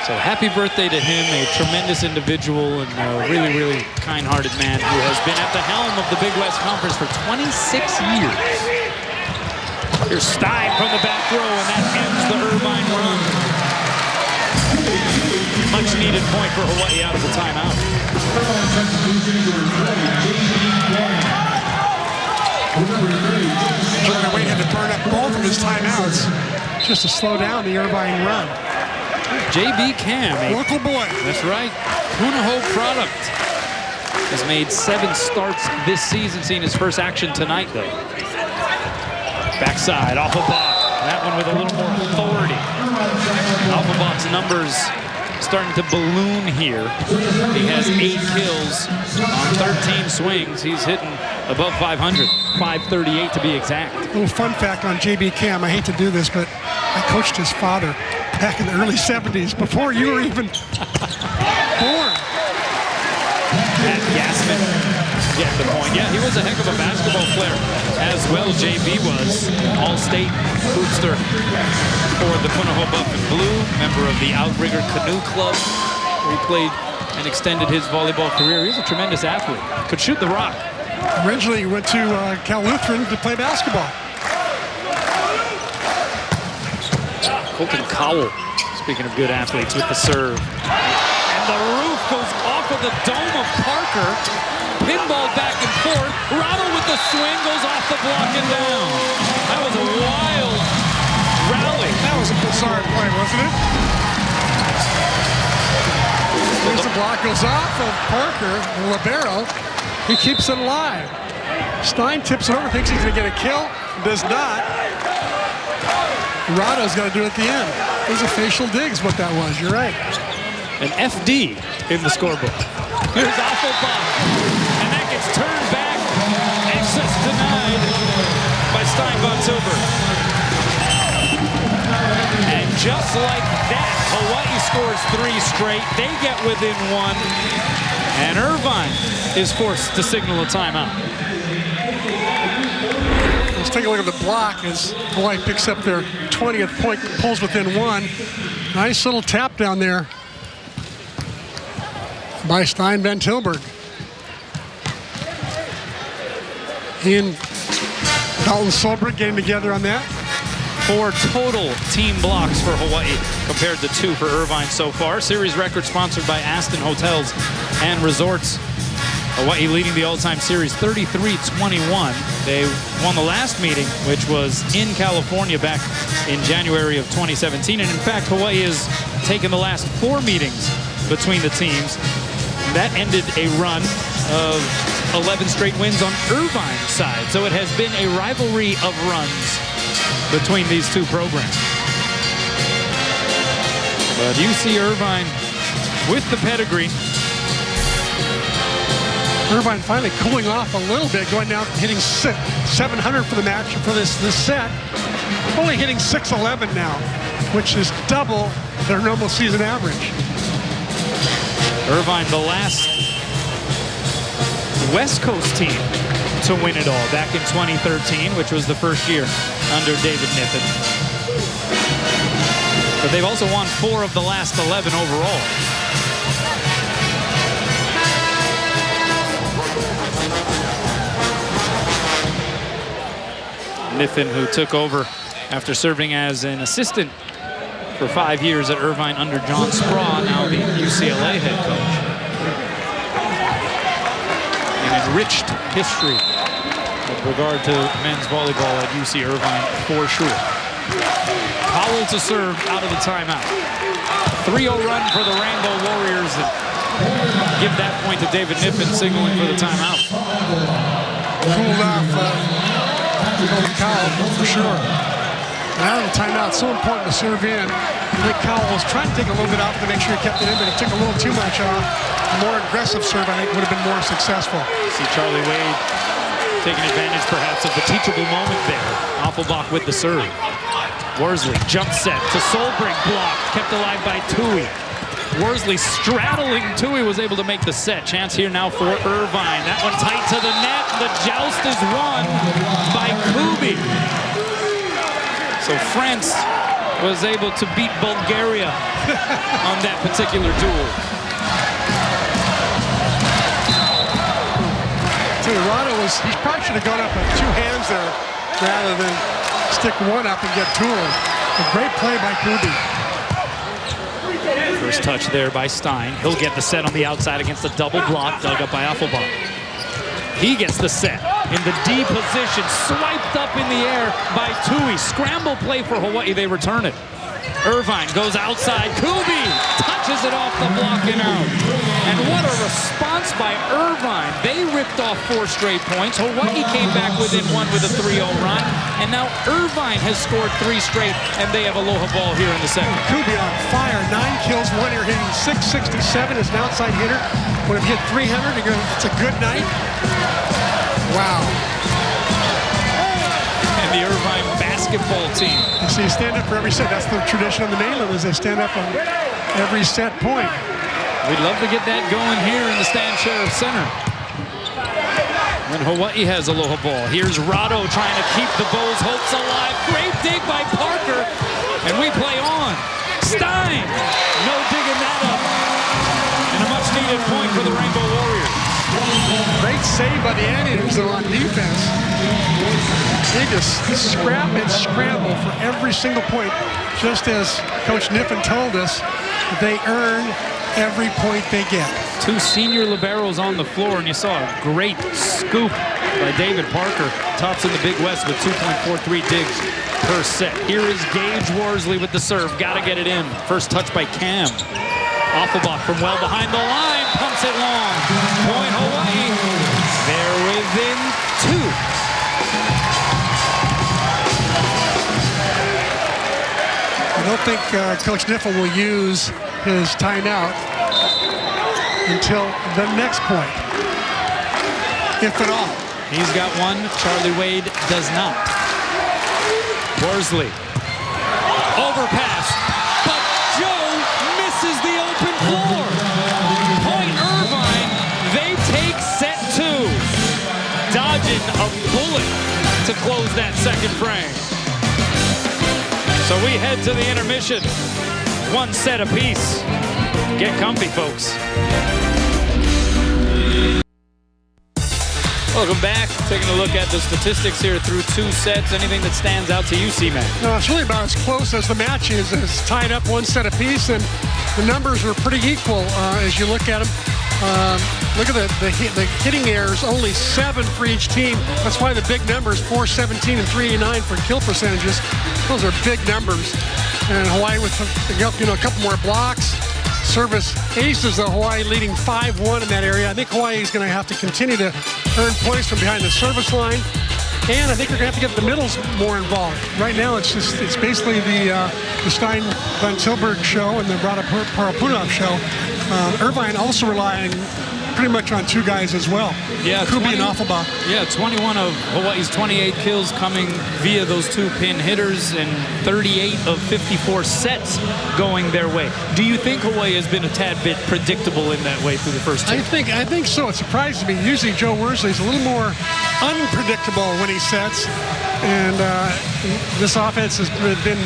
So happy birthday to him, a tremendous individual and a really, really kind-hearted man who has been at the helm of the Big West Conference for 26 years. Here's Stein from the back row, and that ends the Irvine run. Much needed point for Hawaii out of the timeout. Jordan Wade had to burn up both of his timeouts just to slow down the Irvine run. J.B. Cam, a Local boy. That's right. Punahou product. Has made 7 starts this season, seeing his first action tonight, though. Backside, Offenbach. That one with a little more authority. Offenbach's numbers starting to balloon here. He has 8 kills on 13 swings. He's hitting above 500, 538 to be exact. A little fun fact on J.B. Cam. I hate to do this, but I coached his father back in the early 70s, before you were even born. At Gassman getting the point. Yeah, he was a heck of a basketball player as well. JB was all-state bootster for the Punahou Buff and Blue, member of the Outrigger Canoe Club, where he played and extended his volleyball career. He was a tremendous athlete. Could shoot the rock. Originally, he went to Cal Lutheran to play basketball. Colton Cowell, speaking of good athletes, with the serve. And the roof goes off of the dome of Parker. Pinball back and forth. Rado with the swing goes off the block and down. That was a wild rally. That was a bizarre play, wasn't it? As the block goes off of Parker, the libero, he keeps it alive. Stein tips it over, thinks he's going to get a kill, does not. Rado's got to do it at the end. It was a facial dig is what that was. You're right. An FD in the scorebook. Here's Offenbach. And that gets turned back. Access denied by Steinbach Silver. And just like that, Hawaii scores 3 straight. They get within 1. And Irvine is forced to signal a timeout. Let's take a look at the block as Hawaii picks up their 20th point, pulls within 1. Nice little tap down there by Stein Van Tilburg. He and Dalton Solbrick getting together on that. 4 total team blocks for Hawaii compared to 2 for Irvine so far. Series record sponsored by Aston Hotels and Resorts. Hawaii leading the all-time series 33-21. They won the last meeting, which was in California back in January of 2017. And in fact, Hawaii has taken the last 4 meetings between the teams. That ended a run of 11 straight wins on Irvine's side. So it has been a rivalry of runs between these 2 programs. But you see Irvine with the pedigree. Irvine finally cooling off a little bit, going down, hitting 700 for the match for this set. Only hitting 611 now, which is double their normal season average. Irvine, the last West Coast team to win it all back in 2013, which was the first year under David Niffen. But they've also won 4 of the last 11 overall. Niffen, who took over after serving as an assistant for 5 years at Irvine under John Spraw, now the UCLA head coach. An enriched history with regard to men's volleyball at UC Irvine for sure. Powell to serve out of the timeout. 3-0 run for the Rainbow Warriors. And give that point to David Niffen, signaling for the timeout. Cooled off Cowell for sure. And out of the timeout, so important to serve in. I think Cowell was trying to take a little bit off to make sure he kept it in, but he took a little too much off. A more aggressive serve, I think, would have been more successful. See Charlie Wade taking advantage, perhaps, of the teachable moment there. Offenbach with the serve. Worsley jump set to Solbrink, blocked, kept alive by Tui. Worsley straddling Tui, was able to make the set. Chance here now for Irvine. That one tight to the net. The joust is won by Kubi. So France was able to beat Bulgaria on that particular duel. Rado he probably should have gone up with 2 hands there rather than stick one up and get Tool. A great play by Kubi. First touch there by Stein. He'll get the set on the outside against a double block dug up by Offenbach. He gets the set in the D position, swiped up in the air by Tui. Scramble play for Hawaii, they return it. Irvine goes outside, Kubi touches it off the block and out. And what a response by Irvine. They ripped off 4 straight points. Hawaii came back within 1 with a 3-0 run. And now Irvine has scored 3 straight, and they have aloha ball here in the second. Kubi on fire, 9 kills, 1 here, hitting 667 as an outside hitter. Would have hit 300, it's a good night. Wow. And the Irvine basketball team. You see, stand up for every set. That's the tradition on the mainland, is they stand up on every set point. We'd love to get that going here in the Stan Sheriff Center. When Hawaii has aloha ball. Here's Rado trying to keep the Bows' hopes alive. Great dig by Parker. And we play on. Stein. No digging that up. And a much-needed point for the Rainbow Warriors. Great save by the Anteaters, though, on defense. They just scrap and scramble for every single point, just as Coach Niffen told us. They earn every point they get. 2 senior liberos on the floor, and you saw a great scoop by David Parker. Tops in the Big West with 2.43 digs per set. Here is Gage Worsley with the serve. Got to get it in. First touch by Cam. Offenbach from well behind the line. Pumps it long. Point Hawaii. They're within 2. I don't think Coach Niffen will use his timeout until the next point, if at all. He's got one. Charlie Wade does not. Worsley. Overpass. But Joe misses the open floor. Point Irvine. They take set 2. Dodging a bullet to close that second frame. So we head to the intermission. 1 set apiece. Get comfy, folks. Welcome back. Taking a look at the statistics here through 2 sets. Anything that stands out to you, C-Mac? No, it's really about as close as the match is. It's tied up 1 set apiece, and the numbers were pretty equal as you look at them. Look at the hitting errors, only 7 for each team. That's why the big numbers, 417 and 389 for kill percentages. Those are big numbers. And Hawaii with a couple more blocks. Service aces, though, Hawaii leading 5-1 in that area. I think Hawaii is going to have to continue to earn points from behind the service line. And I think they're going to have to get the middles more involved. Right now, it's basically the Stein Van Tilburg show and the Rada Parapunov show. Irvine also relying pretty much on 2 guys as well. Yeah, Kubi and Offenbach. Yeah, 21 of Hawaii's 28 kills coming via those 2 pin hitters, and 38 of 54 sets going their way. Do you think Hawaii has been a tad bit predictable in that way through the first 2? I think so. It surprises me. Usually Joe Worsley's a little more unpredictable when he sets, and this offense has been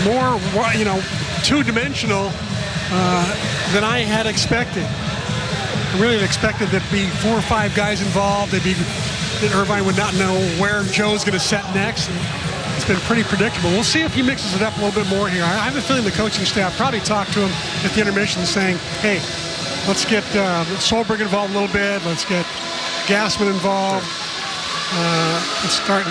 more, two-dimensional than I had expected. I really expected there'd be 4 or 5 guys involved. That Irvine would not know where Joe's going to set next. And it's been pretty predictable. We'll see if he mixes it up a little bit more here. I have a feeling the coaching staff probably talked to him at the intermission saying, hey, let's get Solberg involved a little bit. Let's get Gassman involved. Let's start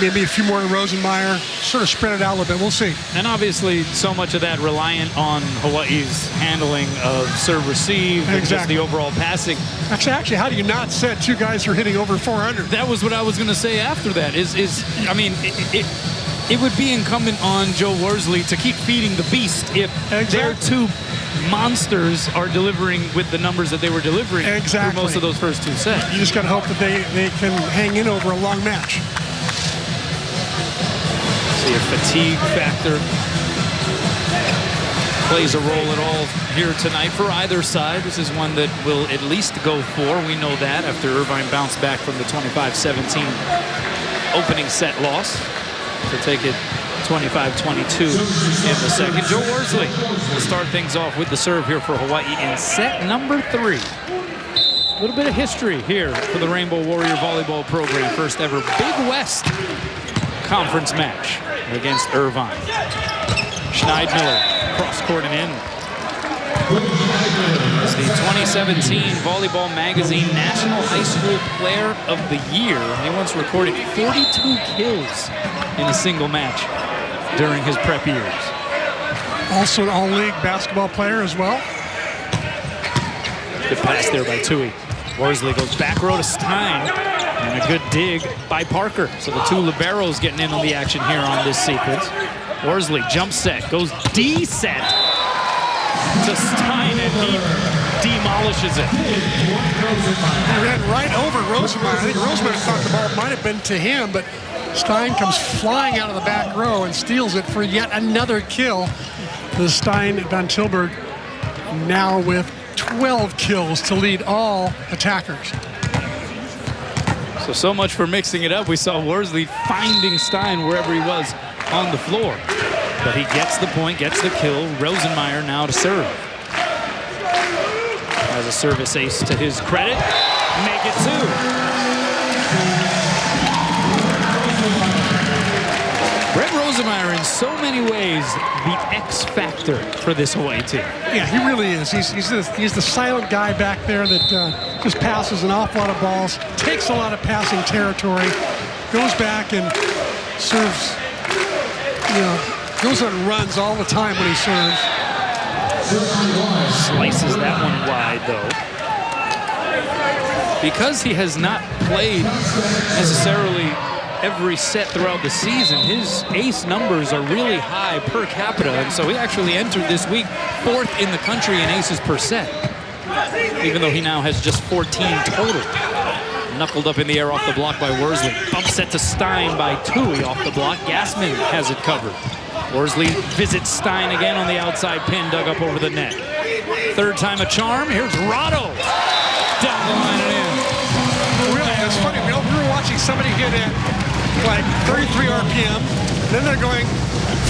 maybe a few more in Rosenmeyer. Sort of spread it out a little bit. We'll see. And obviously, so much of that reliant on Hawaii's handling of serve receive and just the overall passing. Actually, how do you not set 2 guys who are hitting over 400? That was what I was going to say after that. It would be incumbent on Joe Worsley to keep feeding the beast if their 2 monsters are delivering with the numbers that they were delivering through most of those first 2 sets. You just got to hope that they can hang in over a long match. See if fatigue factor plays a role at all here tonight for either side. This is one that will at least go 4. We know that after Irvine bounced back from the 25-17 opening set loss to take it 25-22 in the second. Joe Worsley will start things off with the serve here for Hawaii in set number 3. A little bit of history here for the Rainbow Warrior volleyball program. First ever Big West conference match against Irvine. Schneidmiller cross court and in. It's the 2017 Volleyball Magazine National High School Player of the Year. He once recorded 42 kills in a single match during his prep years. Also an all-league basketball player as well. Good pass there by Tui. Worsley goes back row to Stein. And a good dig by Parker. So the 2 liberos getting in on the action here on this sequence. Worsley jump set, goes D set to Stein, and he demolishes it. He ran right over Rosenmeyer. I think Rosenmeyer thought the ball might have been to him, but Stein comes flying out of the back row and steals it for yet another kill. The Stein Van Tilburg now with 12 kills to lead all attackers. So much for mixing it up. We saw Worsley finding Stein wherever he was on the floor. But he gets the point, gets the kill. Rosenmeyer now to serve. Has a service ace to his credit. Make it 2. Brett Rosenmeyer, in so many ways, the X factor for this Hawaii team. Yeah, he really is. He's the silent guy back there that just passes an awful lot of balls, takes a lot of passing territory, goes back and serves, goes on runs all the time when he serves. Slices that one wide, though. Because he has not played necessarily every set throughout the season, his ace numbers are really high per capita, and so he actually entered this week 4th in the country in aces per set, even though he now has just 14 total. Knuckled up in the air off the block by Worsley. Bump set to Stein by Tui off the block. Gassman has it covered. Worsley visits Stein again on the outside pin, dug up over the net. 3rd time a charm. Here's Rado. Down the line and in. Really, it's funny. We were watching somebody hit it like 33 RPM. Then they're going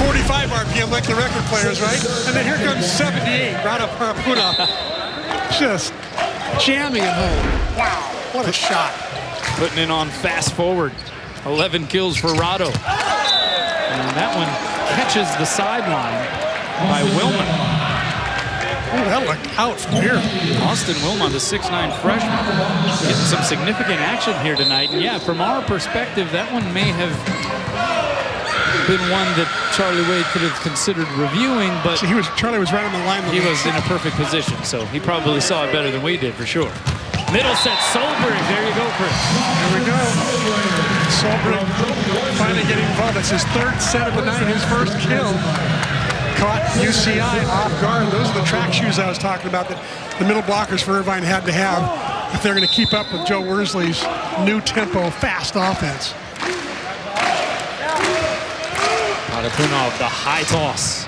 45 RPM like the record players, right? And then here comes 78. Rado Parapuna. Just jamming it home. Wow, what a shot. Putting it on fast forward. 11 kills for Rado. And that one catches the sideline by Willman. Oh, that looked out from here. Austin Wilmot, the 6'9" freshman, getting some significant action here tonight. And yeah, from our perspective, that one may have been one that Charlie Wade could have considered reviewing, but so Charlie was right on the line. He was in a perfect position, so he probably saw it better than we did for sure. Middle set, Solberg. There you go, Chris. There we go. Solberg finally getting involved. It's his 3rd set of the night, his first kill. caught UCI off guard. Those are the track shoes I was talking about that the middle blockers for Irvine had to have if they're going to keep up with Joe Worsley's new tempo, fast offense. Parapunov, the high toss.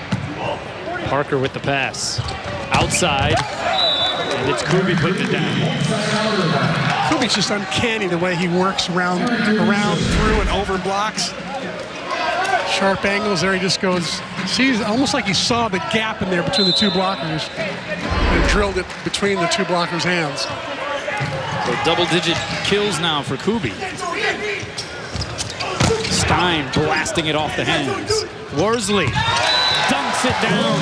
Parker with the pass. Outside. And it's Kubi putting it down. Kubi's just uncanny the way he works around, through, and over blocks. Sharp angles there. He just goes, sees almost like he saw the gap in there between the two blockers and drilled it between the two blockers' hands. So double-digit kills now for Kubi. Stein blasting it off the hands. Worsley dunks it down.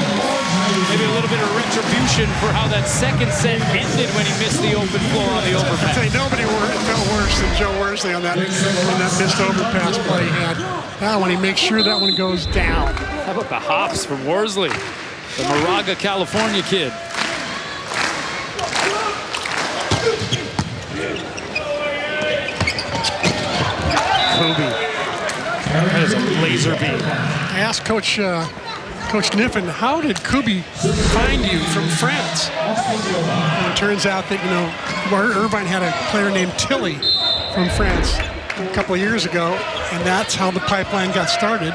Maybe a little bit of retribution for how that second set ended when he missed the open floor on the overpass. I'd say nobody felt worse than Joe Worsley on that missed overpass play he had. That one, he makes sure that one goes down. How about the hops from Worsley, the Moraga, California kid? Kubi. That is a laser beam. I asked Coach Niffen, how did Kubi find you from France? And it turns out that, Irvine had a player named Tilly from France a couple of years ago, and that's how the pipeline got started.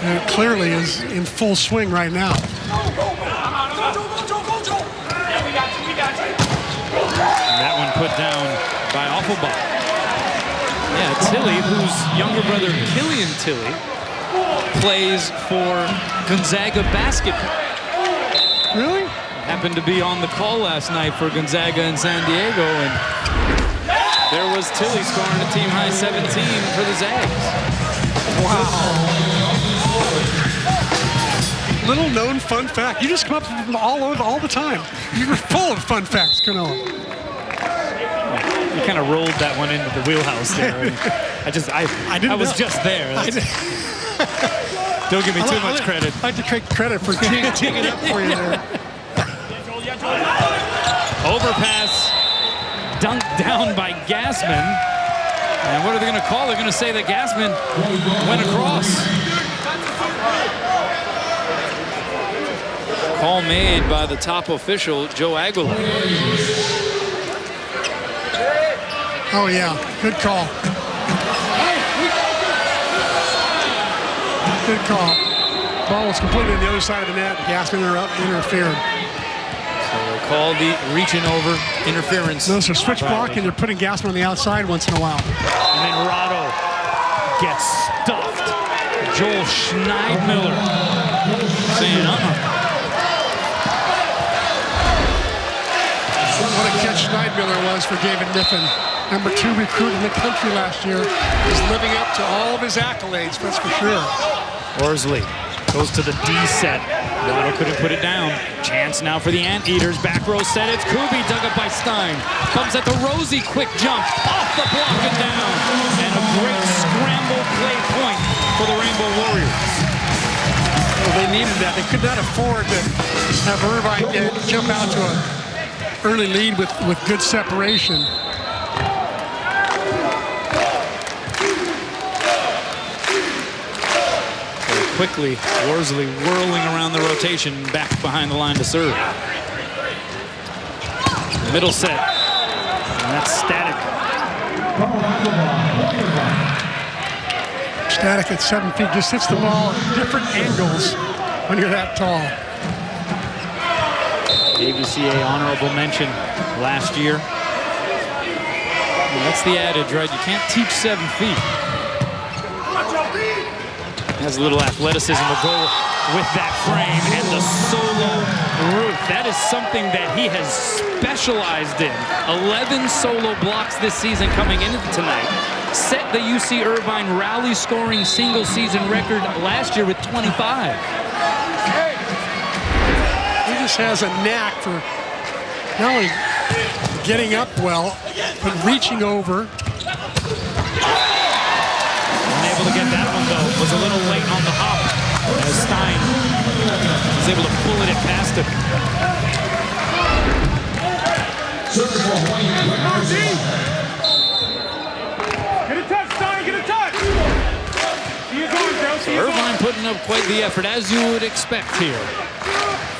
And it clearly is in full swing right now. And that one put down by Offenbach. Yeah, Tilly, whose younger brother Killian Tilly plays for Gonzaga basketball. Really? Happened to be on the call last night for Gonzaga in San Diego, and there was Tilly scoring a team high 17 for the Zags. Wow. Little known fun fact. You just come up with them all the time. You're full of fun facts, Canoa. You kind of rolled that one into the wheelhouse there. I was just there. Don't give me too much credit. I'd like to take credit for teeing it up for you there. Overpass, dunked down by Gassman. And what are they going to call? They're going to say that Gassman went across. Call made by the top official, Joe Aguilar. Oh, yeah. Good call. Good call. Ball was completely on the other side of the net. Gassman interfered. So they call the reaching over interference. No, so switch blocking. They're putting Gassman on the outside once in a while. And then Rado gets stuffed. Joel Schneidmiller saying, What a catch Schneidmiller was for David Niffen. #2 recruit in the country last year. He's living up to all of his accolades, that's for sure. Worsley goes to the D set. Rado couldn't put it down. Chance now for the Anteaters. Back row set. It's Kubi, dug up by Stein. Comes at the Rosie, quick jump. Off the block and down. And a great scramble play point for the Rainbow Warriors. Well, they needed that. They could not afford to have Irvine jump out to an early lead with good separation. Quickly, Worsley whirling around the rotation, back behind the line to serve. Middle set, and that's Static. Static at 7 feet just hits the ball at different angles when you're that tall. AVCA honorable mention last year. And that's the adage, right? You can't teach 7 feet. Has a little athleticism to go with that frame and the solo roof. That is something that he has specialized in. 11 solo blocks this season coming into tonight. Set the UC Irvine rally scoring single season record last year with 25. He just has a knack for not only getting up well, but reaching over. Unable to get that one though. Was a little late on the hop as Stein was able to bullet it past him. Get a touch, Stein, get a touch! See you going, Joe. So Irvine putting up quite the effort, as you would expect here.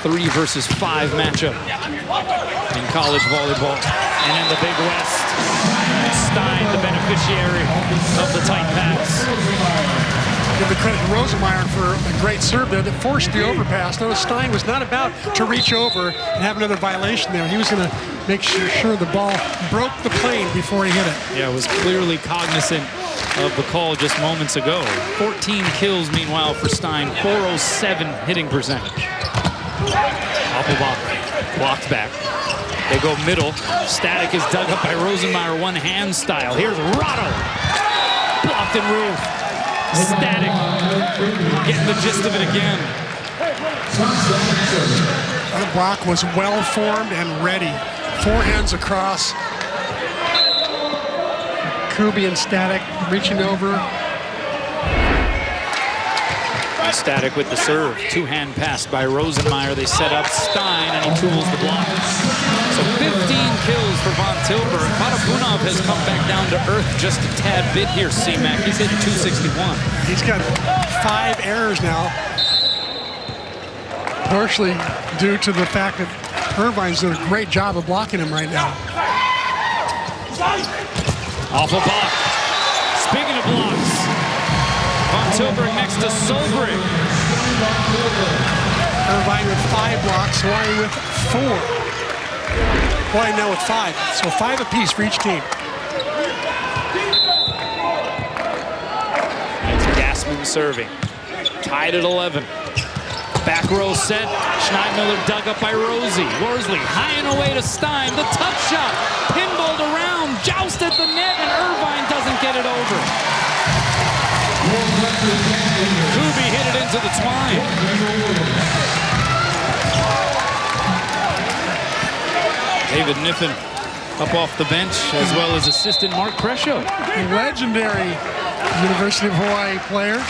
3 versus 5 matchup in college volleyball. And in the Big West, Stein, the beneficiary of the tight pass. Give the credit to Rosenmeyer for a great serve there that forced the overpass. Notice Stein was not about to reach over and have another violation there. He was going to make sure the ball broke the plane before he hit it. Yeah, was clearly cognizant of the call just moments ago. 14 kills, meanwhile, for Stein. 407 hitting percentage. Appelbach blocked back. They go middle. Static is dug up by Rosenmeyer, one-hand style. Here's Rotto. Blocked and roof. Static getting the gist of it again. That block was well formed and ready. 4 hands across. Kubi and Static reaching over. Static with the serve. 2-hand pass by Rosenmeyer. They set up Stein and he tools the block. So 15 kills for Von Tilburg. Katapunov has come back down to earth just a tad bit here, C-Mac. He's hitting 261. He's got 5 errors now. Partially due to the fact that Irvine's doing a great job of blocking him right now. Awful block. Speaking of blocks, Von Tilburg next to Solberg. Irvine with 5 blocks, Hawai'i with 4. Hawai'i now with 5. So 5 apiece for each team. It's Gassman serving. Tied at 11. Back row set. Schneidmiller dug up by Rosie. Worsley high and away to Stein. The tough shot. Pinballed around. Joust at the net, and Irvine doesn't get it over. Kubi hit it into the twine. David Niffen up off the bench, as well as assistant Mark Prescio. A legendary University of Hawaii player.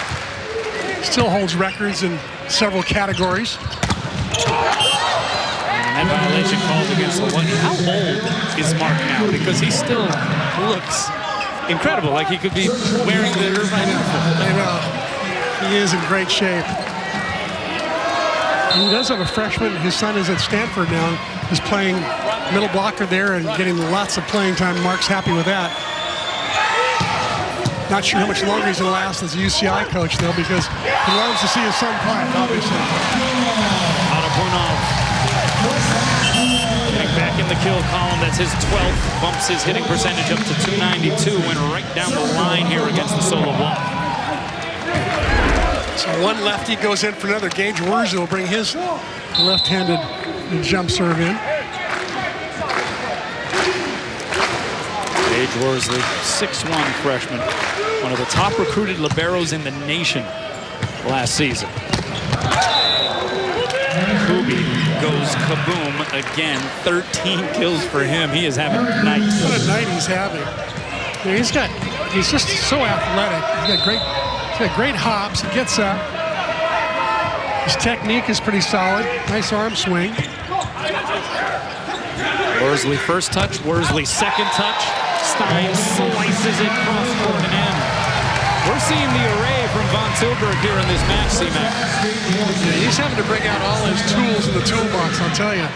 Still holds records in several categories. And that violation called against Hawai'i. How old is Mark now? Because he still looks incredible, like he could be wearing the Irvine uniform. I know. He is in great shape. He does have a freshman. His son is at Stanford now. He's playing middle blocker there and getting lots of playing time. Mark's happy with that. Not sure how much longer he's going to last as a UCI coach, though, because he loves to see his son play, obviously. Katapunov getting back in the kill column. That's his 12th. Bumps his hitting percentage up to 292. Went right down the line here against the solo block. So one lefty goes in for another. Gage Worsley will bring his left-handed jump serve in. Gage Worsley, 6'1" freshman. One of the top recruited liberos in the nation last season. Kubi goes kaboom again. 13 kills for him. He is having a night. What a night he's having. Yeah, he's just so athletic. He's got great hops. He gets up. His technique is pretty solid. Nice arm swing. Worsley first touch. Worsley second touch. Stein slices it cross court and in. We're seeing the array from Von Tilburg here in this match, C-Mac. Yeah, he's having to bring out all his tools in the toolbox, I'll tell you.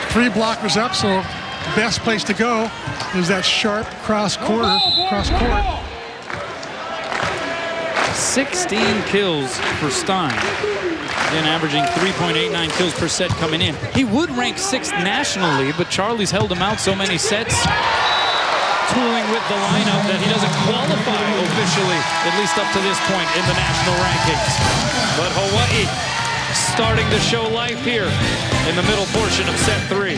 3 blockers up, so the best place to go is that sharp cross court. 16 kills for Stein. Again, averaging 3.89 kills per set coming in. He would rank 6th nationally, but Charlie's held him out so many sets, tooling with the lineup, that he doesn't qualify officially, at least up to this point in the national rankings. But Hawai'i starting to show life here in the middle portion of set 3.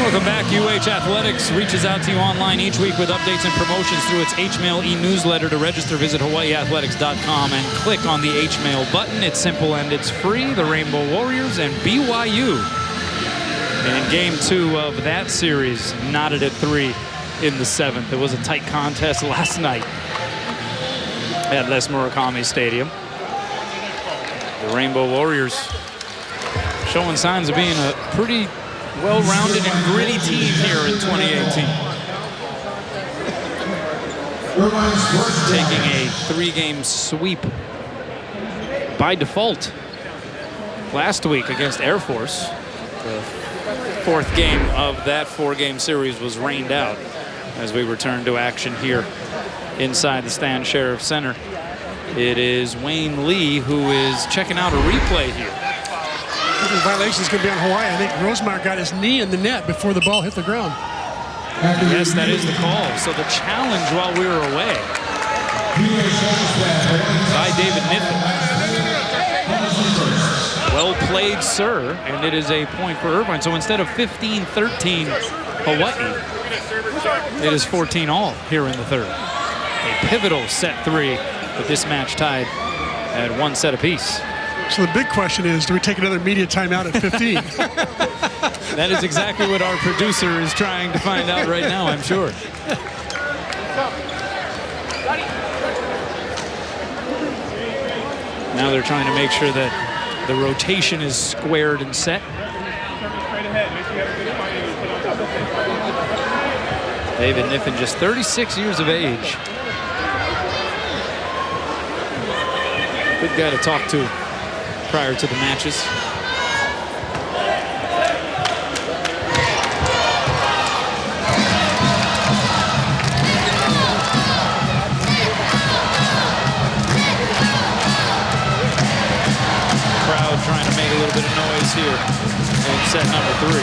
Welcome back. UH Athletics reaches out to you online each week with updates and promotions through its H-Mail e-newsletter. To register, visit hawaiiathletics.com and click on the H-Mail button. It's simple and it's free. The Rainbow Warriors and BYU in game 2 of that series, knotted at 3 in the 7th. It was a tight contest last night at Les Murakami Stadium. The Rainbow Warriors showing signs of being a pretty well-rounded and gritty team here in 2018. taking a 3-game sweep by default last week against Air Force. The 4th game of that 4-game series was rained out as we return to action here inside the Stan Sheriff Center. It is Wayne Lee who is checking out a replay here. The violation is going to be on Hawaii. I think Rosemeyer got his knee in the net before the ball hit the ground. Yes, that is the call. So the challenge while we were away by David Niffen. Well played, sir, and it is a point for Irvine. So instead of 15-13 Hawaii, it is 14-all here in the 3rd. A pivotal set 3, with this match tied at 1 set apiece. So the big question is, do we take another media timeout at 15? That is exactly what our producer is trying to find out right now, I'm sure. Now they're trying to make sure that the rotation is squared and set. David Niffen, just 36 years of age. Good guy to talk to prior to the matches. Crowd trying to make a little bit of noise here in set number 3.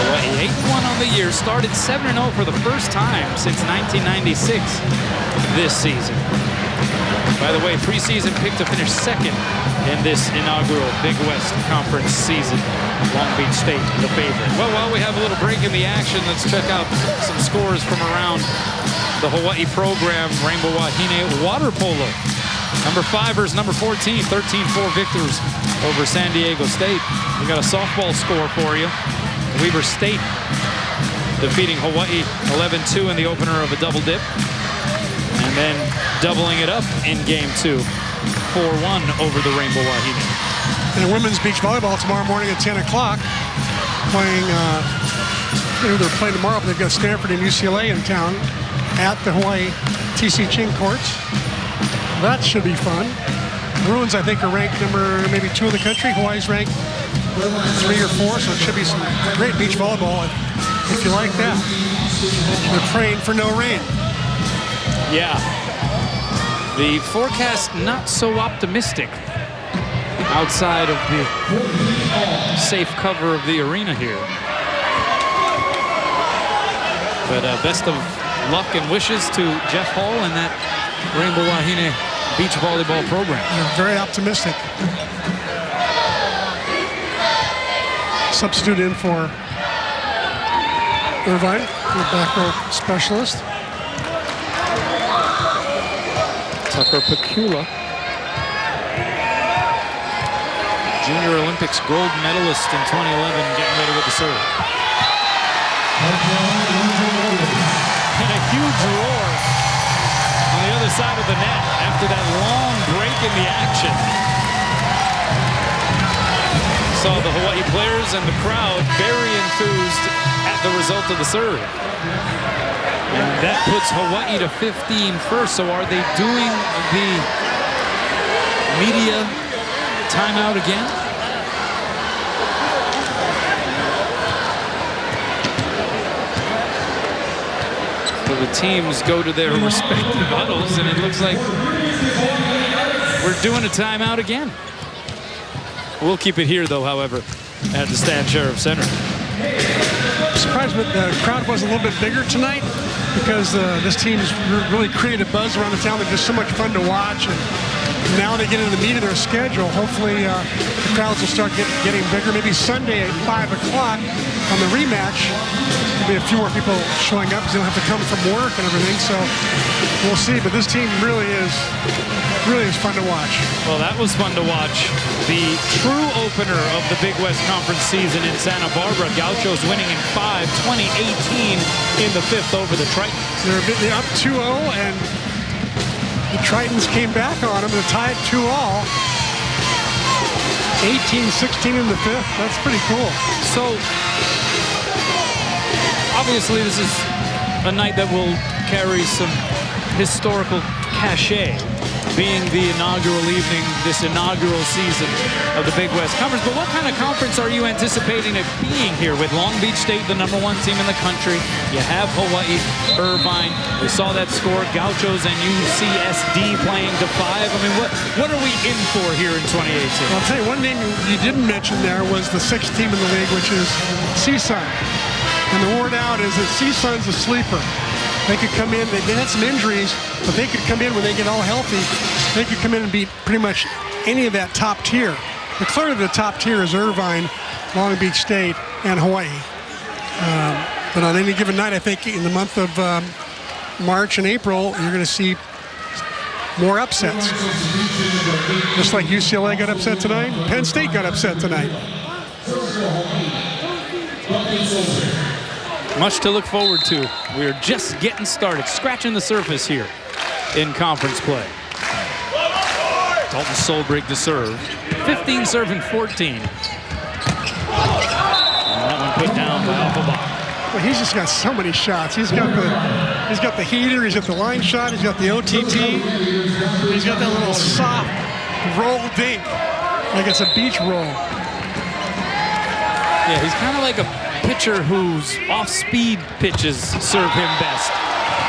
Hawaii 8-1 on the year, started 7-0 for the first time since 1996 this season. By the way, preseason picked to finish 2nd in this inaugural Big West Conference season. Long Beach State, the favorite. Well, while we have a little break in the action, let's check out some scores from around the Hawaii program. Rainbow Wahine water polo. Number 5ers, number 14, 13-4 victors over San Diego State. We got a softball score for you. Weber State defeating Hawaii 11-2 in the opener of a double dip. And then doubling it up in game 2, 4-1 over the Rainbow Wahine. And women's beach volleyball tomorrow morning at 10 o'clock. Playing, they're playing tomorrow, but they've got Stanford and UCLA in town at the Hawaii TC Ching courts. That should be fun. Bruins, I think, are ranked number maybe 2 in the country. Hawaii's ranked 3 or 4, so it should be some great beach volleyball if you like that. They're praying for no rain. Yeah. The forecast not so optimistic outside of the safe cover of the arena here. But best of luck and wishes to Jeff Hall and that Rainbow Wahine beach volleyball program. They're very optimistic. Substitute in for Irvine, the back row specialist. Tucker Pecula, Junior Olympics gold medalist in 2011, getting ready with the serve. And a huge roar on the other side of the net after that long break in the action. Saw the Hawaii players and the crowd very enthused at the result of the serve. And that puts Hawaii to 15 first. So are they doing the media timeout again? So the teams go to their respective huddles, and it looks like we're doing a timeout again. We'll keep it here, though, however, at the Stan Sheriff Center. I'm surprised that the crowd was a little bit bigger tonight because this team's really created a buzz around the town. They're just so much fun to watch. And now they get into the meat of their schedule. Hopefully the crowds will start getting bigger. Maybe Sunday at 5 o'clock on the rematch. There'll be a few more people showing up because they don't have to come from work and everything. So we'll see. But this team really is fun to watch. Well, that was fun to watch. The true opener of the Big West Conference season in Santa Barbara. Gauchos winning in 5, 2018 in the 5th over the Tritons. They're up 2-0, and The Tritons came back on them to tie it 2-all. 18-16 in the 5th. That's pretty cool. So, obviously, this is a night that will carry some historical cachet, being the inaugural evening, this inaugural season of the Big West Conference. But what kind of conference are you anticipating it being here with Long Beach State, the #1 team in the country? You have Hawai'i, Irvine. We saw that score, Gauchos and UCSD playing to 5. I mean, what are we in for here in 2018? I'll tell you, one name you didn't mention there was the 6th team in the league, which is CSUN. And the word out is that CSUN's a sleeper. They could come in, they had some injuries, but they could come in when they get all healthy. They could come in and beat pretty much any of that top tier. But clearly the top tier is Irvine, Long Beach State, and Hawai'i. But on any given night, I think in the month of March and April, you're going to see more upsets. Just like UCLA got upset tonight, Penn State got upset tonight. Much to look forward to. We're just getting started, scratching the surface here in conference play. Dalton Solbrig to serve. 15 serving 14. And that one put down by Offenbach. Well, he's just got so many shots. He's got the heater, he's got the line shot, he's got the OTT, he's got that little soft roll dink, like it's a beach roll. Yeah, he's kind of like a pitcher whose off-speed pitches serve him best.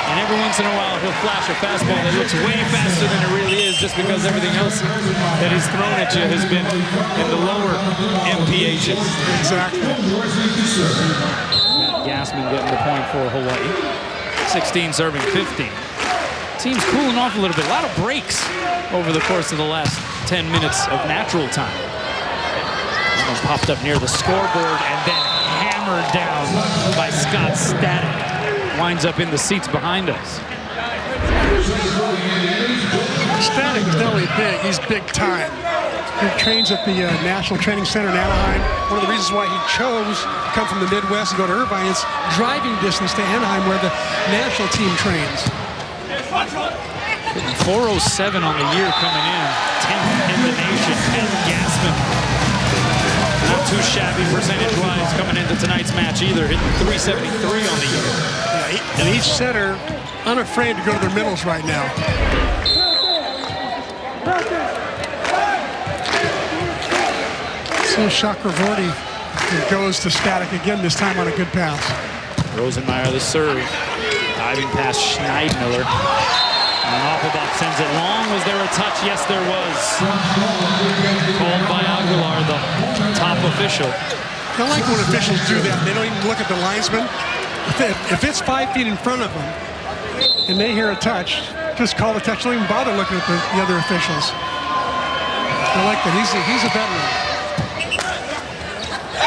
And every once in a while, he'll flash a fastball that looks way faster than it really is, just because everything else that he's thrown at you has been in the lower MPHs. Exactly. Gassman getting the point for Hawai'i. 16 serving 15. Team's cooling off a little bit. A lot of breaks over the course of the last 10 minutes of natural time. One popped up near the scoreboard and then hammered down by Scott Static. Winds up in the seats behind us. Static is not only big, he's big time. He trains at the National Training Center in Anaheim. One of the reasons why he chose to come from the Midwest and go to Irvine is driving distance to Anaheim, where the national team trains. 407 on the year coming in. 10th in the nation. Pat Gassman. Not too shabby percentage-wise coming into tonight's match either. Hitting 373 on the year. Yeah, and each setter unafraid to go to their middles right now. So Chakravorty goes to Static again, this time on a good pass. Rosenmeyer the serve. Diving past Schneidmiller. And Offenbach sends it long. Was there a touch? Yes, there was. Called by Aguilar, the top official. I like when officials do that. They don't even look at the linesman. If it's 5 feet in front of them and they hear a touch, just call the touch. Don't even bother looking at the other officials. I like that. He's a veteran.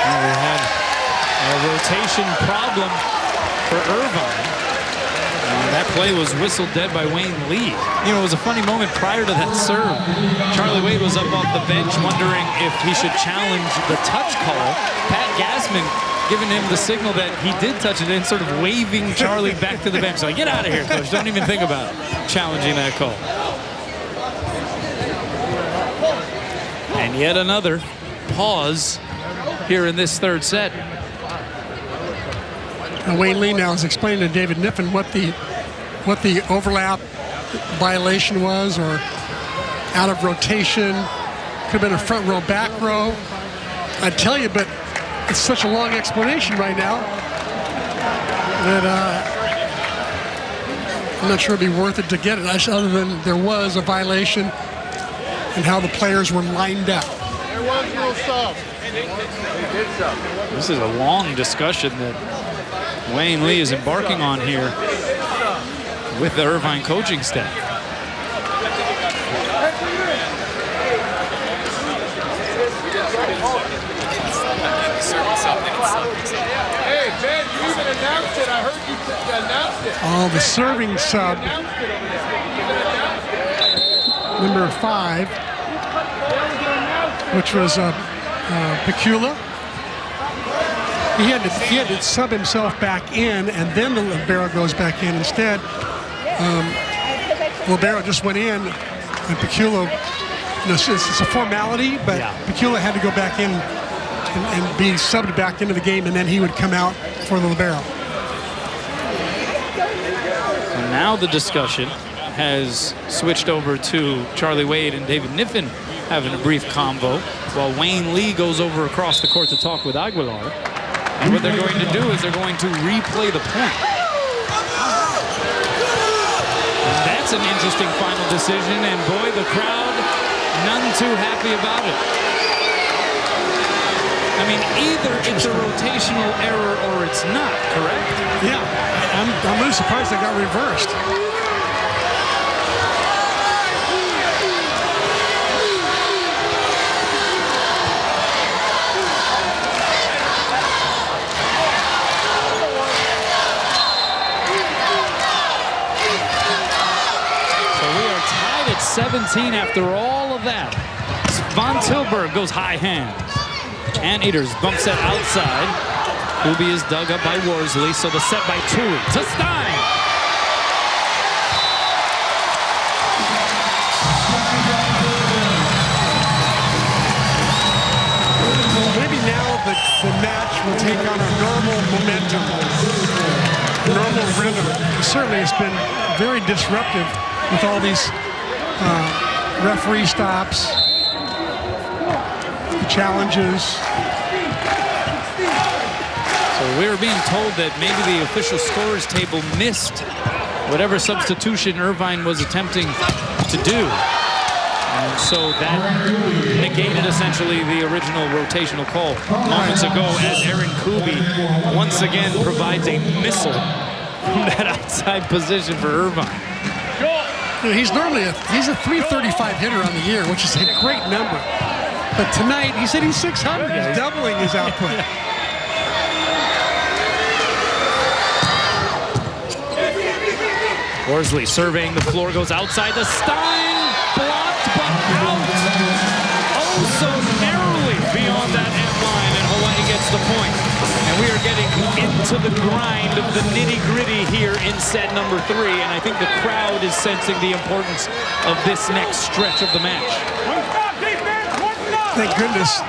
And we had a rotation problem for Irvine. That play was whistled dead by Wayne Lee. You know, it was a funny moment prior to that serve. Charlie Wade was up off the bench wondering if he should challenge the touch call. Pat Gassman giving him the signal that he did touch it and sort of waving Charlie back to the bench. So get out of here, coach. Don't even think about challenging that call. And yet another pause here in this third set. And Wayne Lee now is explaining to David Niffen what the overlap violation was, or out of rotation. Could have been a front row, back row. I tell you, but it's such a long explanation right now that I'm not sure it'd be worth it to get it, other than there was a violation and how the players were lined up. There was no sub. This is a long discussion that Wayne Lee is embarking on here with the Irvine coaching staff. Hey, Ben, you even announced it. I heard you announced it. Oh, the serving sub, number 5, which was Pecula. He had to sub himself back in, and then the libero goes back in instead. libero just went in, and Picula, it's a formality, but Picula had to go back in and be subbed back into the game, and then he would come out for the libero. So now the discussion has switched over to Charlie Wade and David Niffen having a brief convo, while Wayne Lee goes over across the court to talk with Aguilar. And what they're going to do is they're going to replay the point. And that's an interesting final decision, and boy, the crowd, none too happy about it. I mean, either it's a rotational error or it's not, correct? Yeah, I'm really surprised they got reversed. So we are tied at 17 after all of that. Von Tilburg goes high hands. Anteaters bump set outside. Kubi is dug up by Worsley, so the set by Tui to Stein. Maybe now the match will take on a normal momentum, normal rhythm. Certainly it's been very disruptive with all these referee stops, challenges. So we were being told that maybe the official scorers table missed whatever substitution Irvine was attempting to do. And so that negated essentially the original rotational call moments ago, as Aaron Kubi once again provides a missile from that outside position for Irvine. You know, he's a 335 hitter on the year, which is a great number. But tonight, he said he's 600. He's doubling his output. Worsley surveying the floor, goes outside to Stein, blocked but out. Oh, so narrowly beyond that end line, and Hawaii gets the point. And we are getting into the grind of the nitty-gritty here in set number 3, and I think the crowd is sensing the importance of this next stretch of the match. Thank goodness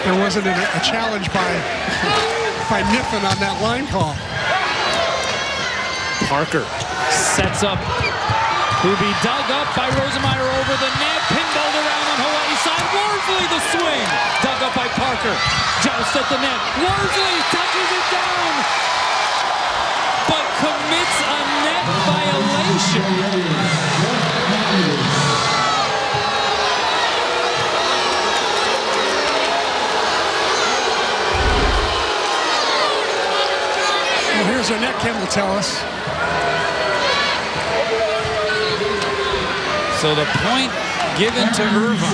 there wasn't a challenge by Niffen on that line call. Parker sets up. Kubi dug up by Rosemeyer over the net. Pinballed around on Hawaii side. Worsley the swing. Dug up by Parker. Joust at the net. Worsley touches it down. But commits a net violation. Well, here's our net cam will tell us. So the point given to Irvine.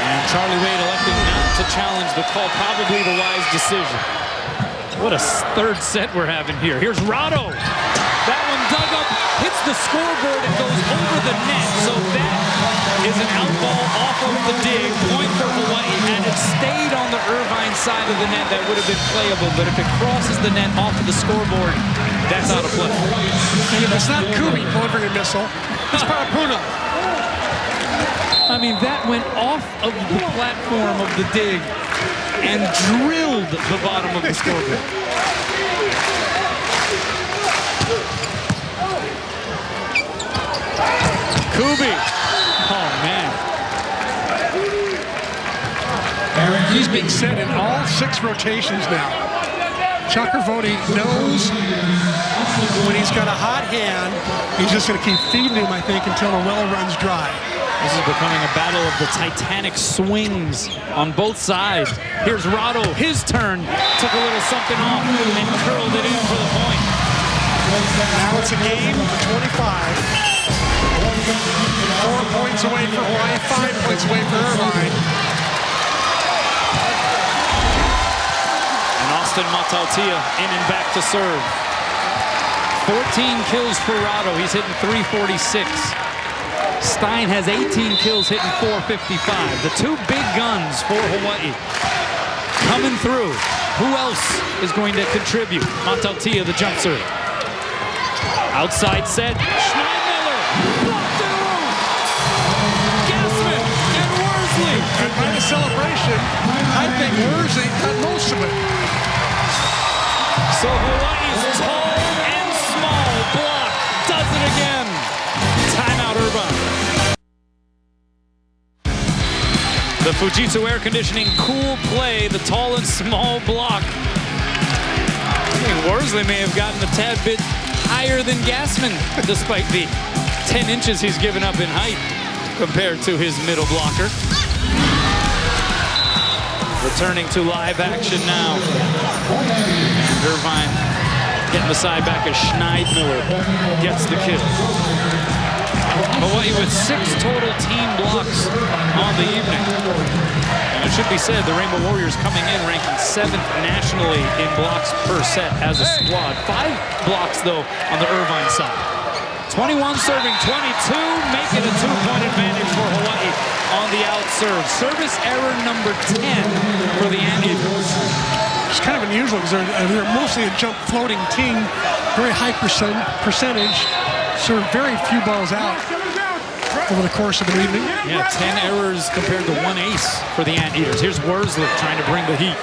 And Charlie Wade electing not to challenge the call. Probably the wise decision. What a third set we're having here. Here's Rado. That one dug up, hits the scoreboard, and goes over the net. So that is an out ball off of the dig. Point for Hawaii. Had it stayed on the Irvine side of the net, that would have been playable. But if it crosses the net off of the scoreboard, that's out of play. And if it's not Kubi delivering a missile, it's Parapuna. I mean, that went off of the platform of the dig and drilled the bottom of the scoreboard. Kubi. Oh, man. He's being set in all 6 rotations now. Chakravorty knows when he's got a hot hand, he's just going to keep feeding him, I think, until the well runs dry. This is becoming a battle of the Titanic swings on both sides. Here's Rado, his turn. Took a little something off and curled it in for the point. Now it's a game of 25. 4 points away for Hawaii, 5 points away for Irvine. And Austin Mataltia in and back to serve. 14 kills for Rado. He's hitting .346. Stein has 18 kills, hitting .455. The 2 big guns for Hawaii coming through. Who else is going to contribute? Mataltia, the jump serve. Outside set. Schneidmiller. Blocked in a row. Gassman and Worsley. And by the celebration, I think Worsley got most of it. So Hawaii's tall and small block does it again. Timeout, Irvine. The Fujitsu air conditioning cool play, the tall and small block. I think Worsley may have gotten a tad bit higher than Gassman, despite the 10 inches he's given up in height compared to his middle blocker. Returning to live action now. Irvine getting the side back as Schneidmiller gets the kill. Hawaii with 6 total team blocks on the evening. And it should be said, the Rainbow Warriors coming in ranking 7th nationally in blocks per set as a squad. 5 blocks, though, on the Irvine side. 21 serving 22, making a 2-point advantage for Hawaii on the out serve. Service error number 10 for the Anteaters. It's kind of unusual because they're mostly a jump floating team, very high percentage, so very few balls out over the course of an evening. Yeah, 10 errors compared to 1 ace for the Anteaters. Here's Worsley trying to bring the heat.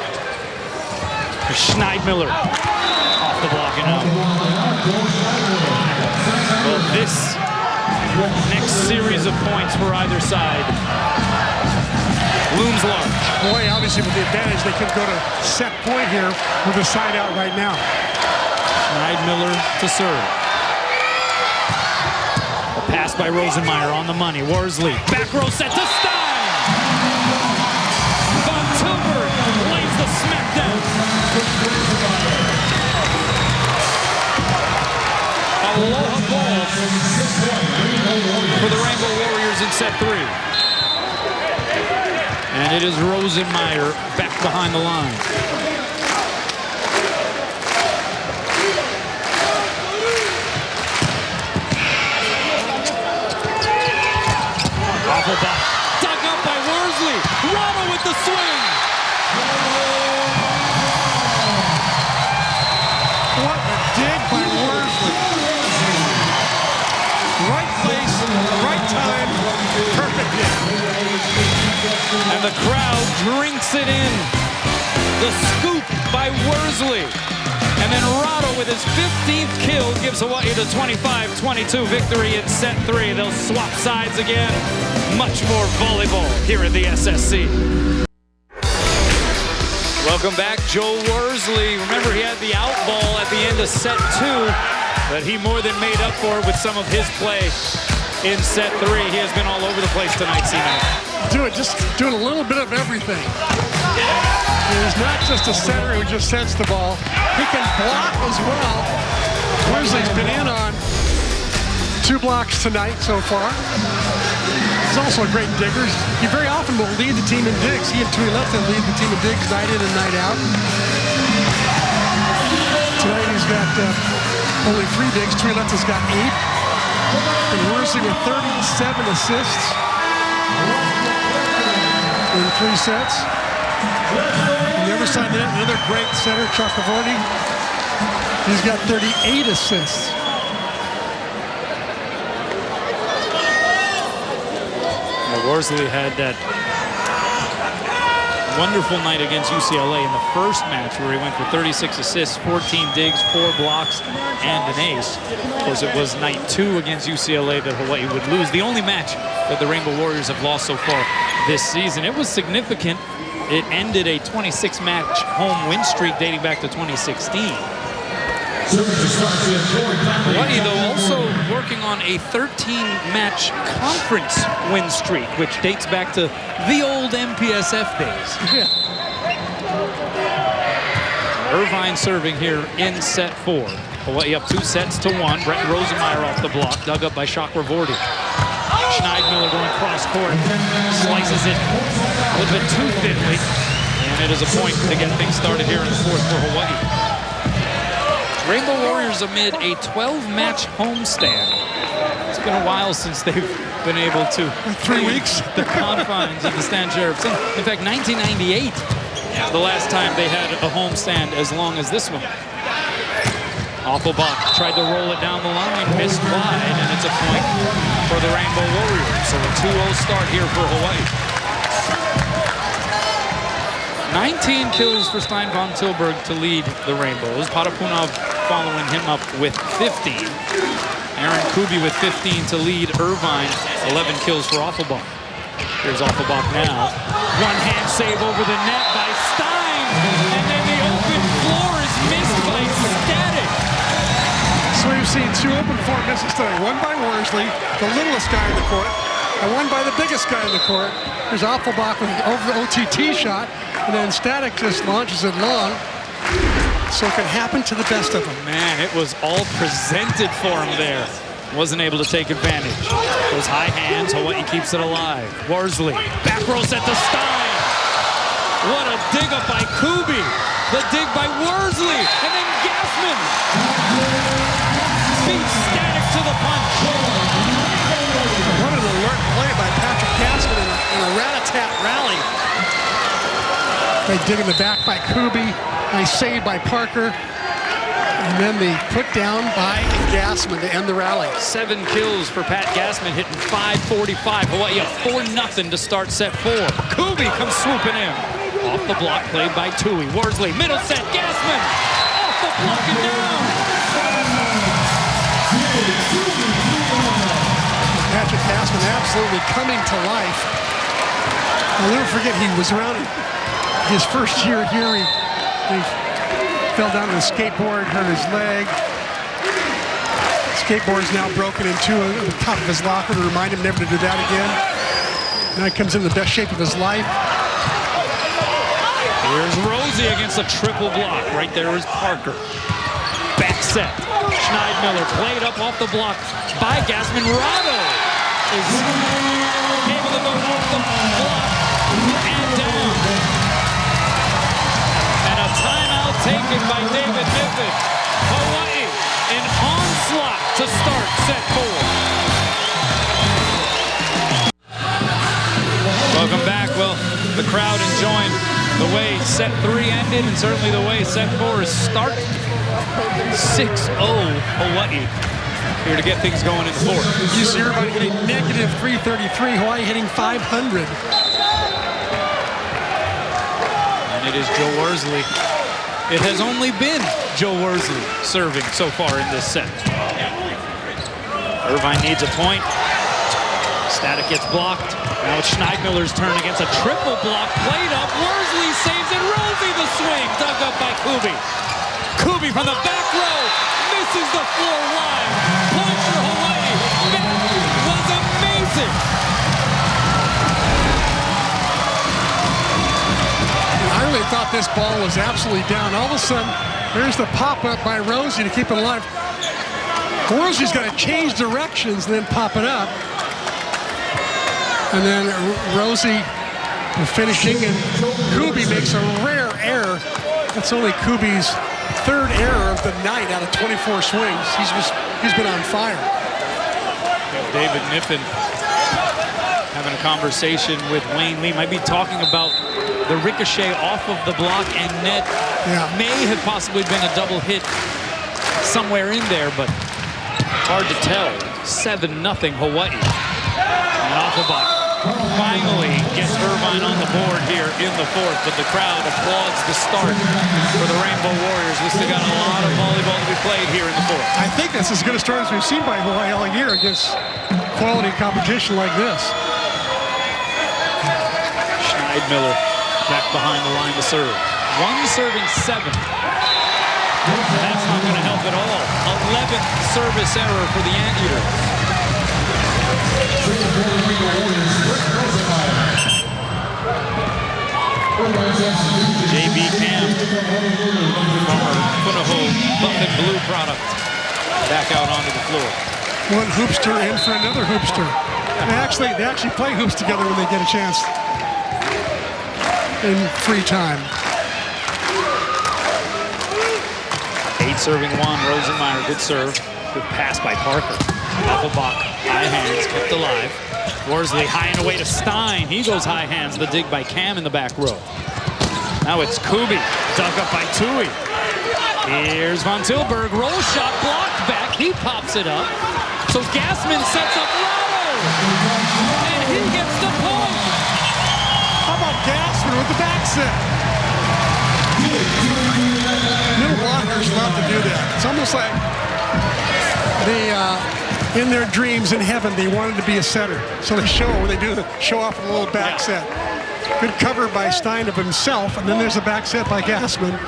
Here's Schneidmiller off the block and out. Well, this next series of points for either side looms large. Boy, obviously with the advantage, they could go to set point here with a side out right now. Schneidmiller to serve. A pass by Rosenmeyer on the money. Worsley, back row set to Stein. Von Tilburg lays the smackdown. Aloha ball for the Rainbow Warriors in set 3. And it is Rosenmeyer back behind the line. Awful ball. Dug up by Worsley. Rama with the swing. What a dig by Worsley. Right place, right time, perfect hit. And the crowd drinks it in. The scoop by Worsley. And then Rado with his 15th kill gives Hawaii the 25-22 victory in set 3. They'll swap sides again. Much more volleyball here at the SSC. Welcome back, Joe Worsley. Remember, he had the out ball at the end of set 2, but he more than made up for it with some of his play in set 3. He has been all over the place tonight, C-Mac. Just doing a little bit of everything. He's not just a setter who just sets the ball. He can block as well. Worsley's been in on 2 blocks tonight so far. He's also a great digger. He very often will lead the team in digs. He and Tuileta lead the team in digs night in and night out. Tonight he's got only 3 digs. Tuileta's got 8. And Worsley with 37 assists in 3 sets. On the other side of the net, another great center, Chakravorty. He's got 38 assists. Worsley had that wonderful night against UCLA in the first match where he went for 36 assists, 14 digs, 4 blocks, and an ace. Of course, it was night 2 against UCLA that Hawaii would lose. The only match that the Rainbow Warriors have lost so far this season. It was significant. It ended a 26-match home win streak dating back to 2016. Hawaii, though, also working on a 13-match conference win streak, which dates back to the old MPSF days. Yeah. Irvine serving here in set 4. Hawaii up 2 sets to 1. Brett Rosenmeyer off the block, dug up by Chakravorty. Schneidmiller going cross court, slices it a little bit too thinly, and it is a point to get things started here in the 4th for Hawaii. Rainbow Warriors amid a 12-match homestand. It's been a while since they've been able to 3 weeks. The confines of the Stan Sheriffs. In fact, 1998, the last time they had a homestand as long as this one. Offenbach tried to roll it down the line, missed wide, and it's a point for the Rainbow Warriors. So a 2-0 start here for Hawaii. 19 kills for Stein von Tilburg to lead the Rainbows. Parapunov following him up with 15. Aaron Kubi with 15 to lead Irvine. 11 kills for Offenbach. Here's Offenbach now. One-hand save over the net by Stein. And then the open floor is missed by Static. So we've seen 2 open floor misses today. One by Worsley, the littlest guy in the court, and one by the biggest guy in the court. There's Offenbach with over the OTT shot, and then Static just launches it long. So it can happen to the best of them. Man, it was all presented for him there. Wasn't able to take advantage. Those high hands, Hawaii keeps it alive. Worsley, back row set to Stein. What a dig up by Kubi. The dig by Worsley, and then Gassman beats Static to the punch. What an alert play by Patrick Gassman in a rat-a-tat rally. They dig in the back by Kubi. Nice save by Parker. And then the put down by Gassman to end the rally. 7 kills for Pat Gassman, hitting .545. Hawaii up 4-0 to start set 4. Kubi comes swooping in. Off the block, played by Tui. Worsley, middle set, Gassman! Off the block and down! Patrick Gassman absolutely coming to life. I'll never forget, he was around his first year here. He fell down on a skateboard, hurt his leg. Skateboard's now broken in 2 on the top of his locker to remind him never to do that again. Now he comes in the best shape of his life. Here's Rosie against a triple block. Right there is Parker. Back set. Schneidmiller played up off the block by Gassman. Rado is able to go off the block and down. And a timeout taken by David Niffen. Hawaii in onslaught to start set 4. Welcome back. Well, the crowd enjoying the way set 3 ended, and certainly the way set 4 is starting. 6-0 Hawaii here to get things going in the 4th. You see everybody hitting negative 333, Hawaii hitting 500. And it is Joe Worsley. It has only been Joe Worsley serving so far in this set. Irvine needs a point. Static gets blocked. Now it's Schneidmiller's turn against a triple block. Played up. Worsley saves it. Rosie the swing. Dug up by Kubi. Kubi from the back row. Misses the floor wide. Point for Hawaii. That was amazing. I really thought this ball was absolutely down. All of a sudden, there's the pop-up by Rosie to keep it alive. Rosie's got to change directions and then pop it up. And then Rosie finishing, and Kubi makes a rare error. That's only Kubi's 3rd error of the night out of 24 swings. He's been on fire. David Niffen having a conversation with Wayne Lee. Might be talking about the ricochet off of the block and net. Yeah. May have possibly been a double hit somewhere in there, but hard to tell. 7-0 Hawaii. And Offenbach finally gets Irvine on the board here in the 4th, but the crowd applauds the start for the Rainbow Warriors. We still got a lot of volleyball to be played here in the 4th. I think that's as good a start as we've seen by Hawaii all year against quality competition like this. Schneidmiller back behind the line to serve. 1 serving 7. That's not going to help at all. 11th service error for the Anteaters. JB Cam, former Punahou Buff and Blue product, back out onto the floor. One hoopster in for another hoopster. They actually play hoops together when they get a chance in free time. 8 serving 1, Rosenmeyer, good serve. Good pass by Parker. Offenbach, high hands, kept alive. Worsley high and away to Stein. He goes high hands, the dig by Cam in the back row. Now it's Kubi, dug up by Tui. Here's Von Tilburg, roll shot, blocked back, he pops it up. So Gassman sets up Rado, and he gets the point. How about Gassman with the back set? Middle blockers love to do that. It's almost like they, in their dreams in heaven, they wanted to be a setter. So they show off a little back set. Good cover by Stein of himself, and then there's a back set by Gassman.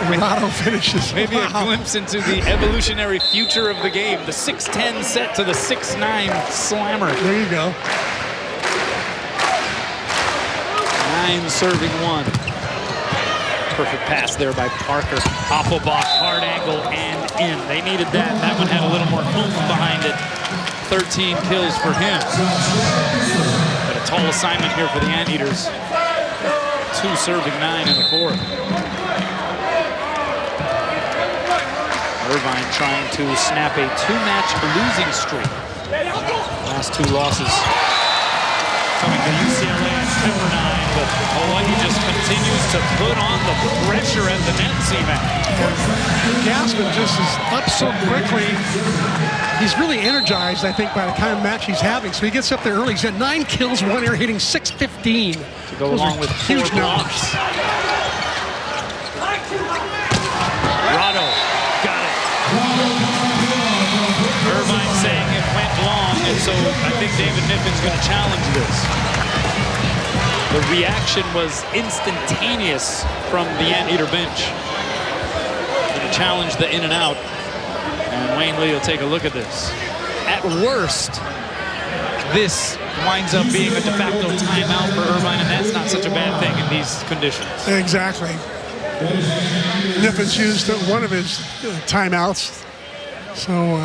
Rado finishes. Maybe a glimpse into the evolutionary future of the game. The 6-10 set to the 6-9 slammer. There you go. 9 serving 1. Perfect pass there by Parker. Offenbach, hard angle, and in. They needed that. That one had a little more oomph behind it. 13 kills for him. But a tall assignment here for the Anteaters. 2 serving 9 in the 4th. Irvine trying to snap a 2-match losing streak. Last 2 losses coming to UCLA and Pepperdine, but Hawaii just continues to put on the pressure at the net, C-Mac. Gassman just is up so quickly. He's really energized, I think, by the kind of match he's having. So he gets up there early. He's got 9 kills, 1 air, hitting .615. To go along with huge blocks. Rado got it. Irvine saying it went long, and so I think David Niffin's going to challenge this. The reaction was instantaneous from the Anteater bench. Going to challenge the in and out, and Wayne Lee will take a look at this. At worst, this winds up being a de facto timeout for Irvine, and that's not such a bad thing in these conditions. Exactly. Niffin's used one of his timeouts, so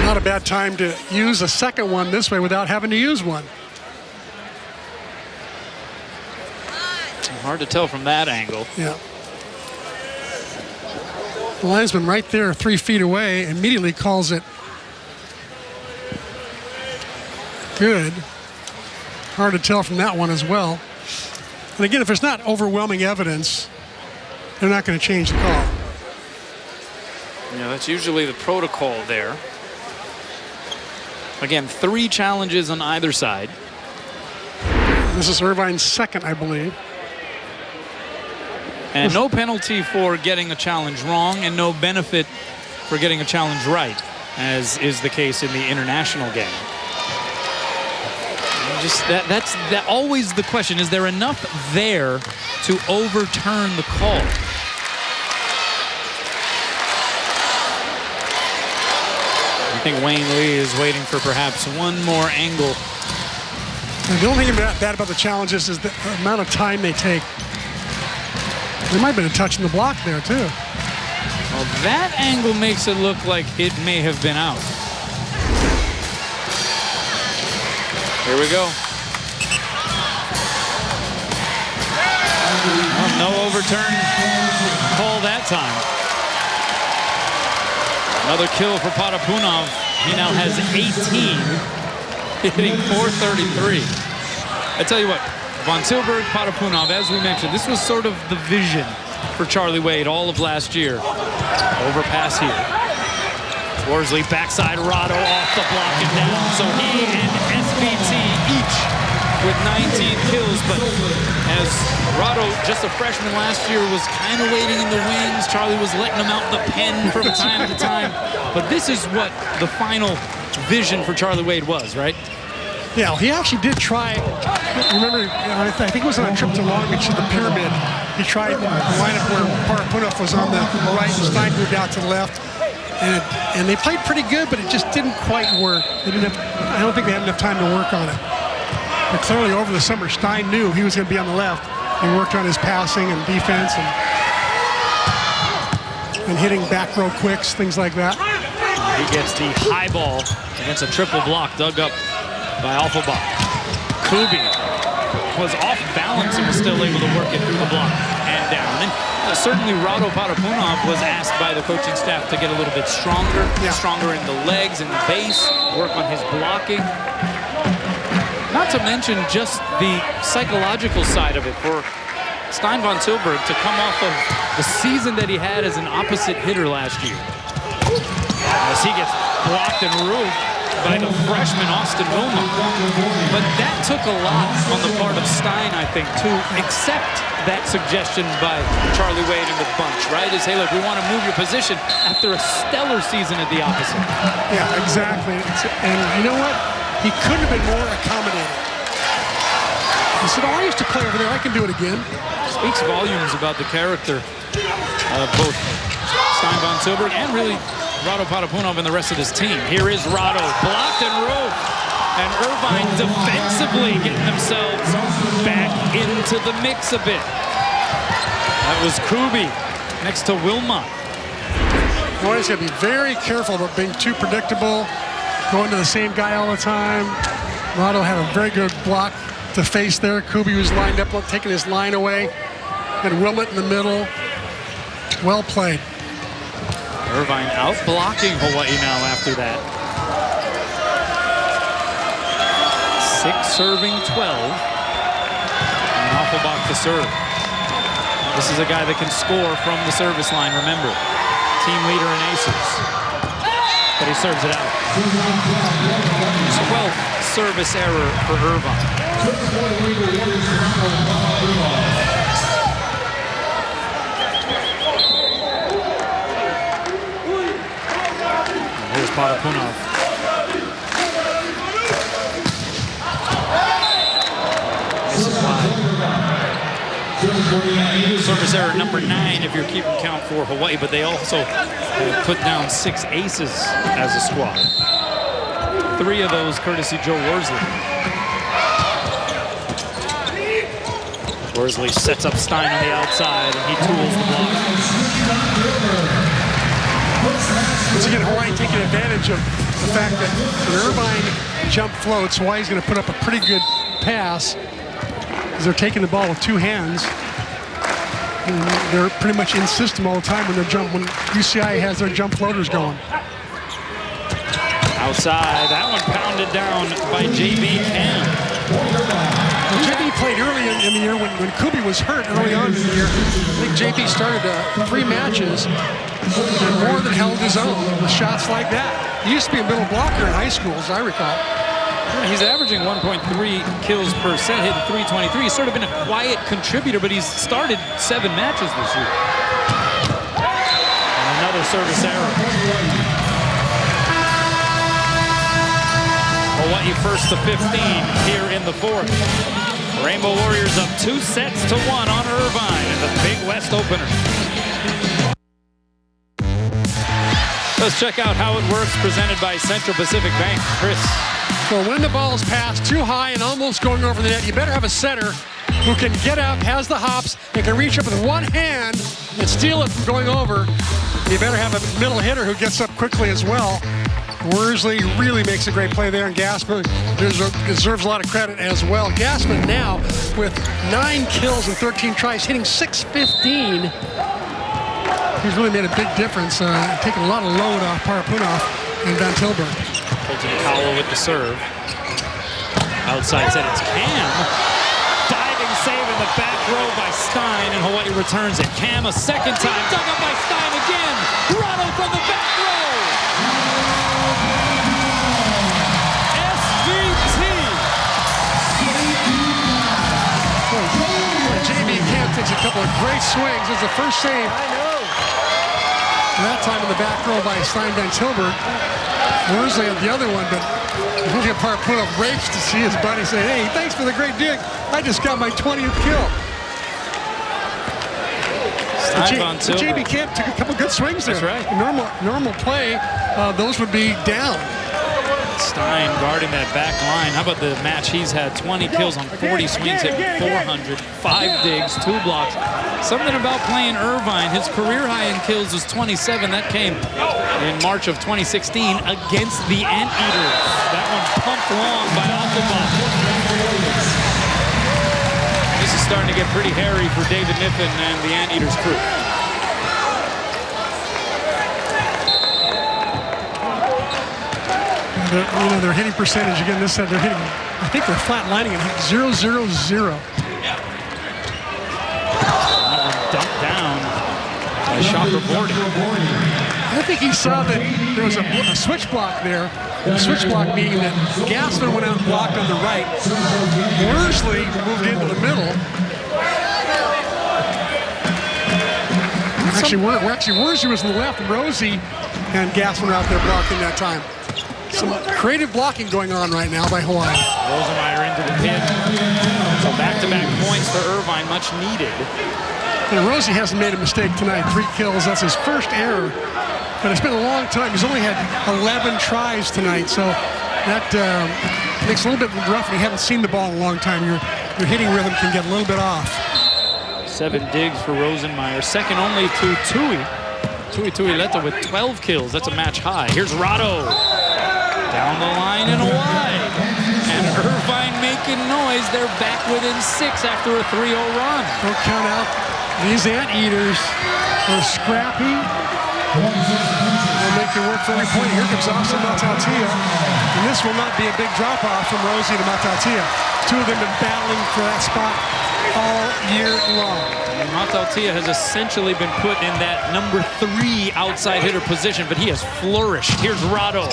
not a bad time to use a second one this way without having to use one. Hard to tell from that angle. Yeah. The linesman right there 3 feet away immediately calls it good. Hard to tell from that one as well. And again, if there's not overwhelming evidence, they're not going to change the call. Yeah, that's usually the protocol there. Again, 3 challenges on either side. This is Irvine's second, I believe. And no penalty for getting a challenge wrong, and no benefit for getting a challenge right, as is the case in the international game. And just that's always the question. Is there enough there to overturn the call? I think Wayne Lee is waiting for perhaps one more angle. And the only thing bad about the challenges is the amount of time they take. There might have been a touch in the block there, too. Well, that angle makes it look like it may have been out. Here we go. Well, no overturn call that time. Another kill for Potapunov. He now has 18, hitting .433. I tell you what, Von Tilburg, Potapunov, as we mentioned, this was sort of the vision for Charlie Wade all of last year. Overpass here. Worsley backside, Rado off the block and down. So he and SVT each with 19 kills. But as Rado, just a freshman last year, was kind of waiting in the wings, Charlie was letting him out the pen from time to time. But this is what the final vision for Charlie Wade was, right? Yeah, he actually did try. Remember, I think it was on a trip to Long Beach to the Pyramid. He tried the lineup where Potapunov was on the right and Stein moved out to the left. And they played pretty good, but it just didn't quite work. They didn't have, I don't think they had enough time to work on it. But clearly over the summer, Stein knew he was going to be on the left. He worked on his passing and defense and hitting back row quicks, things like that. He gets the high ball against a triple block dug up by Offenbach. Kubi was off balance and was still able to work it through the block and down. And certainly Rado Potapunov was asked by the coaching staff to get a little bit stronger, stronger in the legs and the base, work on his blocking. Not to mention just the psychological side of it for Stein von Tilburg to come off of the season that he had as an opposite hitter last year. As he gets blocked and roofed by the freshman Austin Wilma. But that took a lot on the part of Stein, I think, to accept that suggestion by Charlie Wade and the bunch, right? Is, hey, look, we want to move your position after a stellar season at the opposite. Yeah, exactly. And you know what? He couldn't have been more accommodating. He said, oh, I used to play over there. I can do it again. Speaks volumes about the character of both Stein von Tilburg and really Rado Potapunov and the rest of his team. Here is Rado, blocked and roofed. And Irvine defensively getting themselves back into the mix a bit. That was Kubi next to Wilmot. Boy's got to be very careful about being too predictable, going to the same guy all the time. Rado had a very good block to face there. Kubi was lined up, taking his line away. And Wilmot in the middle. Well played. Irvine out blocking Hawai'i now after that. 6 serving 12. And Offenbach to serve. This is a guy that can score from the service line, remember. Team leader in aces. But he serves it out. 12th service error for Irvine. Here's Potapunov. This is why. Service error number 9 if you're keeping count for Hawaii, but they also put down 6 aces as a squad. 3 of those courtesy Joe Worsley. Worsley sets up Stein on the outside and he tools the block. Once again, Hawaii taking advantage of the fact that when Irvine jump floats, Hawaii's going to put up a pretty good pass because they're taking the ball with 2 hands. And they're pretty much in system all the time when UCI has their jump floaters going. Outside, that one pounded down by JB Cam. Well, JB played early in the year when Kubi was hurt early on in the year. I think JB started 3 matches and more than held his own with shots like that. He used to be a middle blocker in high school, as I recall. Yeah, he's averaging 1.3 kills per set, hitting 323. He's sort of been a quiet contributor, but he's started 7 matches this year. And another service error. Hawaii first to 15 here in the 4th. Rainbow Warriors up 2 sets to 1 on Irvine in the Big West opener. Let's check out how it works, presented by Central Pacific Bank. Chris. Well, when the ball's passed too high and almost going over the net, you better have a setter who can get up, has the hops, and can reach up with one hand and steal it from going over. You better have a middle hitter who gets up quickly as well. Worsley really makes a great play there, and Gassman deserves a lot of credit as well. Gassman now with 9 kills and 13 tries, hitting .615. He's really made a big difference, taking a lot of load off Potapunov and Van Tilburg. Colton Powell with the serve. Outside set, it's Cam. Diving save in the back row by Stein, and Hawaii returns it. Cam a second time, dug up by Stein again. Rado from the back row. SVT. JB Cam takes a couple of great swings. It's the first save. I know. That time in the back row by Stein Van Tilburg. Worsley had the other one, but he'll get put up rakes to see his buddy say, hey, thanks for the great dig. I just got my 20th kill. JB Camp took a couple good swings there. That's right. Normal play, those would be down. Stein guarding that back line. How about the match? He's had 20 kills on 40 swings, hitting 400, 5 digs, 2 blocks. Something about playing Irvine. His career high in kills is 27. That came in March of 2016 against the Anteaters. That one pumped long by Offenbach. This is starting to get pretty hairy for David Niffen and the Anteaters crew. Their hitting percentage, again, this set, they're hitting, I think they're flat lining and hitting 0-0-0. by Chakraborty. I think he saw that there was a switch block there. A switch block meaning that Gassman went out and blocked on the right. Worsley moved into the middle. Actually, Worsley was on the left. Rosie and Gassman were out there blocking that time. Some creative blocking going on right now by Hawaii. Rosenmeyer into the pin. So back-to-back points for Irvine, much needed. And Rosie hasn't made a mistake tonight. 3 kills, that's his first error. But it's been a long time. He's only had 11 tries tonight, so that makes it a little bit rough when you haven't seen the ball in a long time. Your hitting rhythm can get a little bit off. 7 digs for Rosenmeyer, second only to Tui. Tui Tuileta with 12 kills. That's a match high. Here's Rado. Down the line and wide. And Irvine making noise. They're back within 6 after a 3-0 run. Don't count out these anteaters. They're scrappy. They'll make it work for every point. Here comes Austin Matautia. And this will not be a big drop-off from Rosie to Matautia. 2 of them have been battling for that spot all year long. And Matautia has essentially been put in that number 3 outside hitter position, but he has flourished. Here's Rado.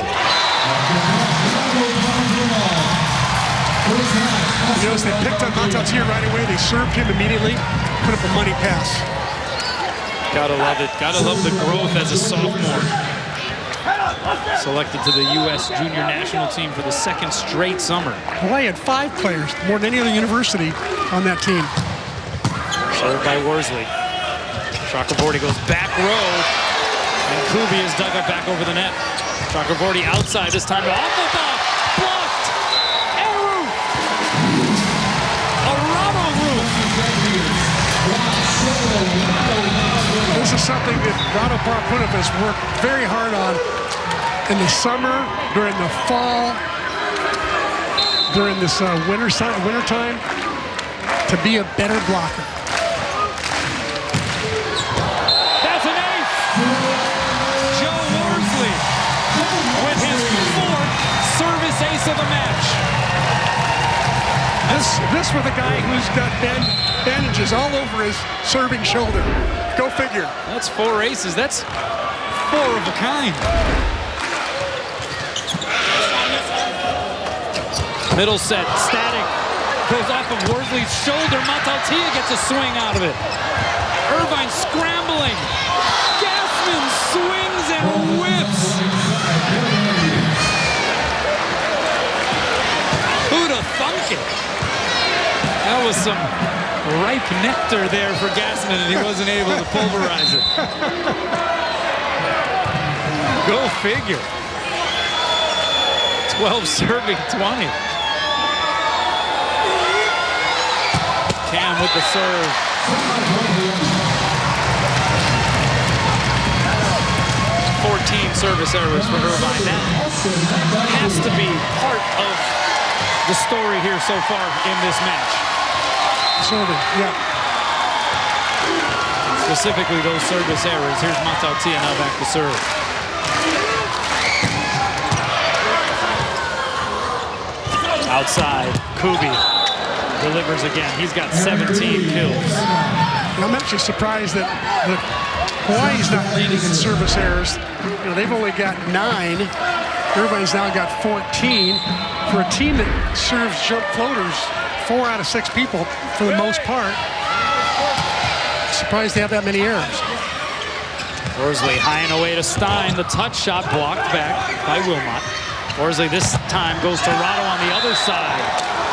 You notice they picked on Matautia right away. They served him immediately, put up a money pass. Gotta love it. Gotta love the growth as a sophomore. Selected to the U.S. Junior National Team for the 2nd straight summer. Hawaii had 5 players, more than any other university on that team. Served by Worsley. Chakraborty goes back row, and Kubi is dug up back over the net. Chakraborty outside this time, off the ball, blocked. Eru. A Rado roof. This is something that Rado Parapunov has worked very hard on in the summer, during the fall, during this winter time, to be a better blocker. That's an ace! Joe Worsley with his 4th service ace of the match. This with a guy who's got bandages all over his serving shoulder. Go figure. That's 4 aces. That's 4 of a kind. Middle set, static, goes off of Worsley's shoulder. Matautia gets a swing out of it. Irvine scrambling. Gassman swings and whips. Who'd have thunk it? That was some ripe nectar there for Gassman, and he wasn't able to pulverize it. Go figure. 12 serving 20. Cam with the serve. 14 service errors for Irvine. That has to be part of the story here so far in this match. Serving, yeah. Specifically those service errors. Here's Matautia now back to serve. Outside, Kubi delivers again. He's got 17 kills. I'm actually surprised that Hawaii's not leading in service errors. You know, they've only got 9. Irvine's now got 14. For a team that serves jump floaters, 4 out of 6 people for the most part. Surprised they have that many errors. Worsley high and away to Stein. The touch shot blocked back by Wilmot. Worsley this time goes to Rado on the other side.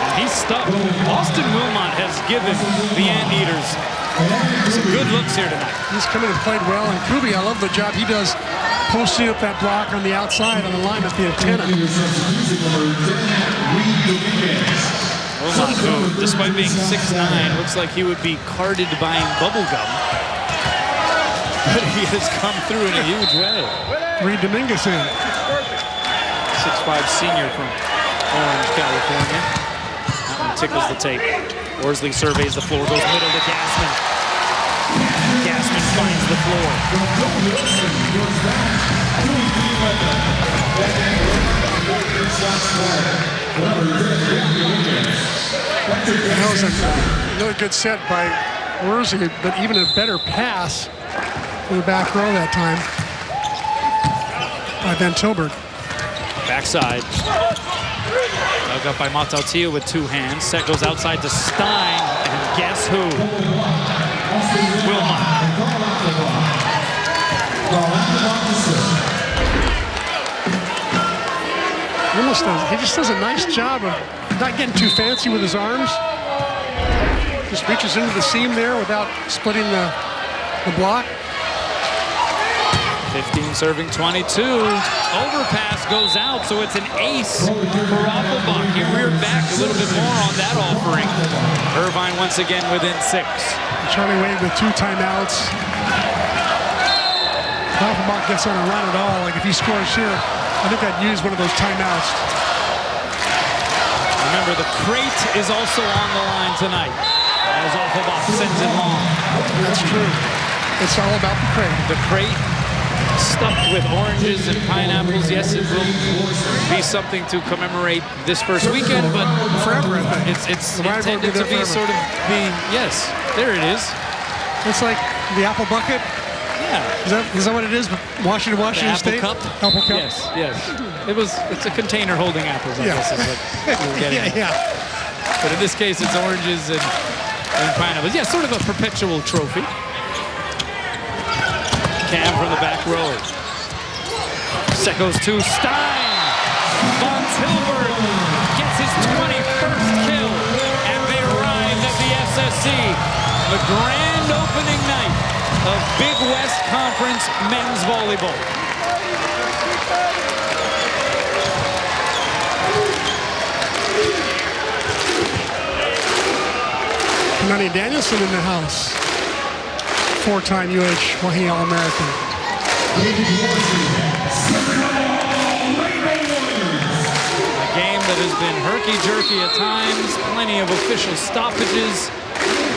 And he's stuck. Austin Wilmot has given the Anteaters some good looks here tonight. He's come in and played well. And Kubi, I love the job he does posting up that block on the outside on the line at the antenna. Wilmot, who, despite being 6'9", looks like he would be carded buying bubble gum. But he has come through in a huge way. Reed Dominguez in. 6'5" senior from Orange, California. That one tickles the tape. Worsley surveys the floor, goes middle to Gassman. Gassman finds the floor. That was another good set by Worsley, but even a better pass in the back row that time by Van Tilburg. Backside. Dug up by Matautia with 2 hands. Set goes outside to Stein. And guess who? Wilmot. He just does a nice job of not getting too fancy with his arms. Just reaches into the seam there without splitting the block. 15 serving 22. Overpass goes out, so it's an ace for Offenbach. He reared back a little bit more on that offering. Irvine once again within 6. Charlie Wade with 2 timeouts. Offenbach gets on a run at all. Like if he scores here, I think I'd use one of those timeouts. Remember, the crate is also on the line tonight as Offenbach sends it long. That's true. It's all about the crate. The crate stuffed with oranges and pineapples. Yes, it will be something to commemorate this first weekend, but forever, I think. It's intended to be sort of the, yes, there it is. It's like the apple bucket. Yeah. Is that what it is? Washington State? Cup? Apple cup? Yes, yes. It's a container holding apples, I guess is what you're getting at. Yeah. But in this case, it's oranges and pineapples. Yeah, sort of a perpetual trophy. Cam from the back row. Set goes to Stein. Von Tilburg gets his 21st kill, and they arrive at the SSC. The grand opening night of Big West Conference men's volleyball. Nani Danielson in the house. 4-time Hawai'i All-American. A game that has been herky-jerky at times, plenty of official stoppages.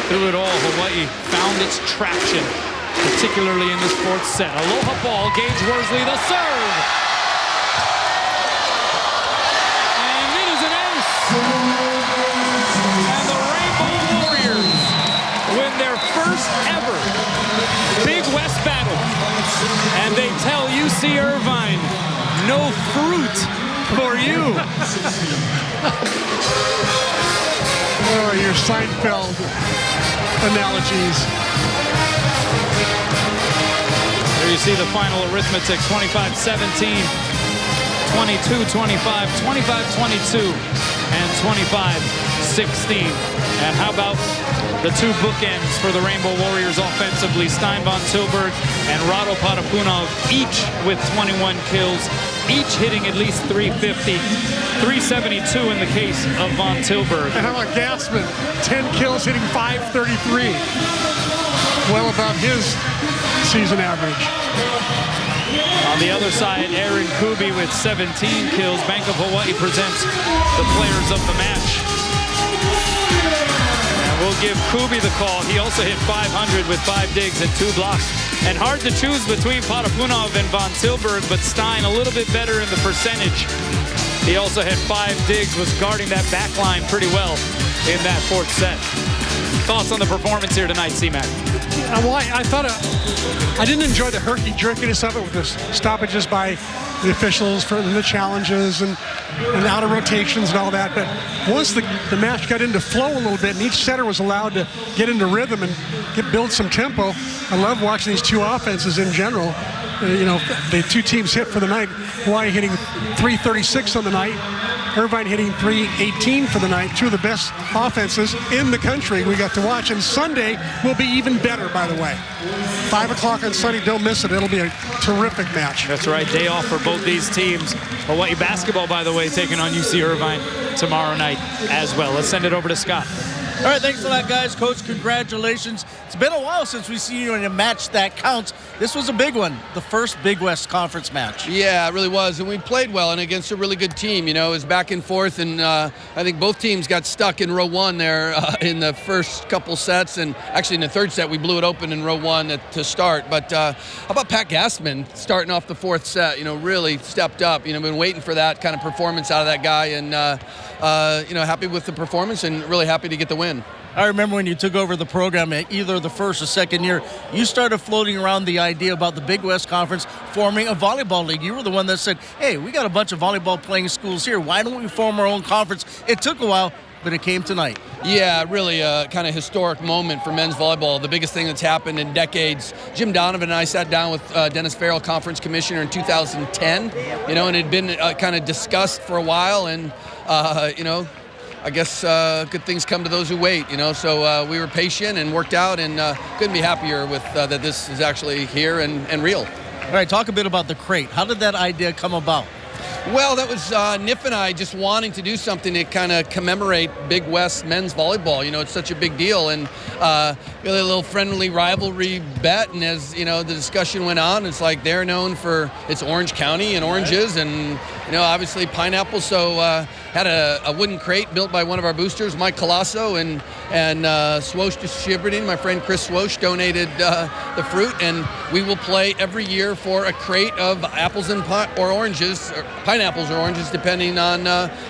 Through it all, Hawaii found its traction, particularly in this 4th set. Aloha ball, Gage Worsley, the serve! And it is an ace! And the Rainbow Warriors win their first ever Big West battle. And they tell UC Irvine, no fruit for you. Oh, your Seinfeld analogies. There you see the final arithmetic, 25-17, 22-25, 25-22, and 25-16. And how about the 2 bookends for the Rainbow Warriors offensively? Stein Von Tilburg and Rado Patapunov, each with 21 kills, each hitting at least 350, 372 in the case of Von Tilburg. And how about Gassman? 10 kills, hitting 533. Well above his season average. On the other side, Aaron Kubi with 17 kills. Bank of Hawaii presents the players of the match. And we'll give Kubi the call. He also hit 500 with 5 digs and 2 blocks. And hard to choose between Patapunov and Von Tilburg, but Stein a little bit better in the percentage. He also had 5 digs, was guarding that back line pretty well in that 4th set. Thoughts on the performance here tonight, C-Mac? Well, I thought I didn't enjoy the herky-jerkiness of it with the stoppages by the officials for the challenges and out of rotations and all that. But once the match got into flow a little bit and each setter was allowed to get into rhythm and build some tempo, I love watching these 2 offenses in general. You know, the 2 teams hit for the night. Hawaii hitting 336 on the night. Irvine hitting 318 for the night. 2 of the best offenses in the country we got to watch. And Sunday will be even better, by the way. 5 o'clock on Sunday, don't miss it. It'll be a terrific match. That's right, day off for both these teams. Hawaii basketball, by the way, taking on UC Irvine tomorrow night as well. Let's send it over to Scott. All right, thanks a lot, guys. Coach, congratulations. It's been a while since we've seen you in a match that counts. This was a big one, the first Big West Conference match. Yeah, it really was, and we played well and against a really good team. You know, it was back and forth, and I think both teams got stuck in row 1 there in the first couple sets, and actually in the 3rd set we blew it open in row 1 to start. But how about Pat Gassman starting off the 4th set? You know, really stepped up. You know, been waiting for that kind of performance out of that guy, and you know, happy with the performance and really happy to get the win. I remember when you took over the program at either the first or second year, you started floating around the idea about the Big West Conference forming a volleyball league. You were the one that said, hey, we got a bunch of volleyball playing schools here. Why don't we form our own conference? It took a while, but it came tonight. Yeah, really a kind of historic moment for men's volleyball. The biggest thing that's happened in decades. Jim Donovan and I sat down with Dennis Farrell, conference commissioner, in 2010, and it had been kind of discussed for a while, and, I guess good things come to those who wait, So we were patient and worked out, and couldn't be happier with that this is actually here and real. All right, talk a bit about the crate. How did that idea come about? Well, that was Niff and I just wanting to do something to kind of commemorate Big West men's volleyball. It's such a big deal, and really a little friendly rivalry bet. And as the discussion went on, it's like they're known for it's Orange County and oranges, and obviously pineapple. So had a wooden crate built by one of our boosters, Mike Colasso, and Swosh Distributing. My friend Chris Swosh donated the fruit, and we will play every year for a crate of apples and oranges. Or pineapples or oranges, depending on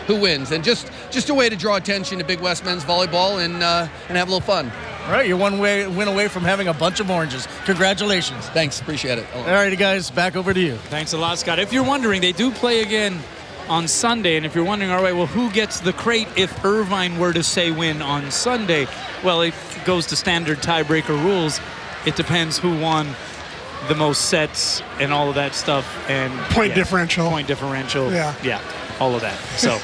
who wins, and just a way to draw attention to Big West men's volleyball and have a little fun. All right, you're one win away from having a bunch of oranges. Congratulations. Thanks, appreciate it. All righty, guys, back over to you. Thanks a lot, Scott. If you're wondering, they do play again on Sunday, and if you're wondering, all right, well, who gets the crate if Irvine were to say win on Sunday? Well, it goes to standard tiebreaker rules. It depends who won the most sets and all of that stuff, and Point differential. Yeah, all of that. So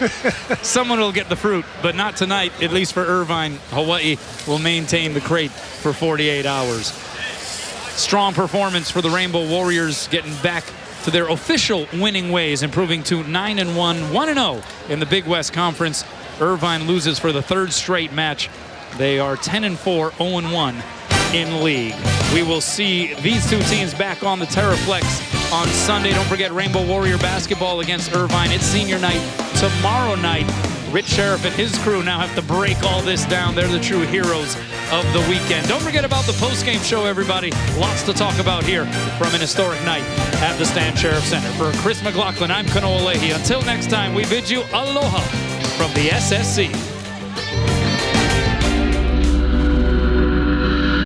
someone will get the fruit, but not tonight. At least for Irvine, Hawaii will maintain the crate for 48 hours. Strong performance for the Rainbow Warriors, getting back to their official winning ways, improving to 9-1, 1-0 in the Big West Conference. Irvine loses for the third straight match. They are 10-4, 0-1 in league. We will see these two teams back on the Terraflex on Sunday. Don't forget Rainbow Warrior basketball against Irvine. It's senior night tomorrow night. Rich Sheriff and his crew now have to break all this down. They're the true heroes of the weekend. Don't forget about the post-game show, everybody. Lots to talk about here from an historic night at the Stan Sheriff Center. For Chris McLaughlin, I'm Kanoa Leahy. Until next time, we bid you aloha from the SSC.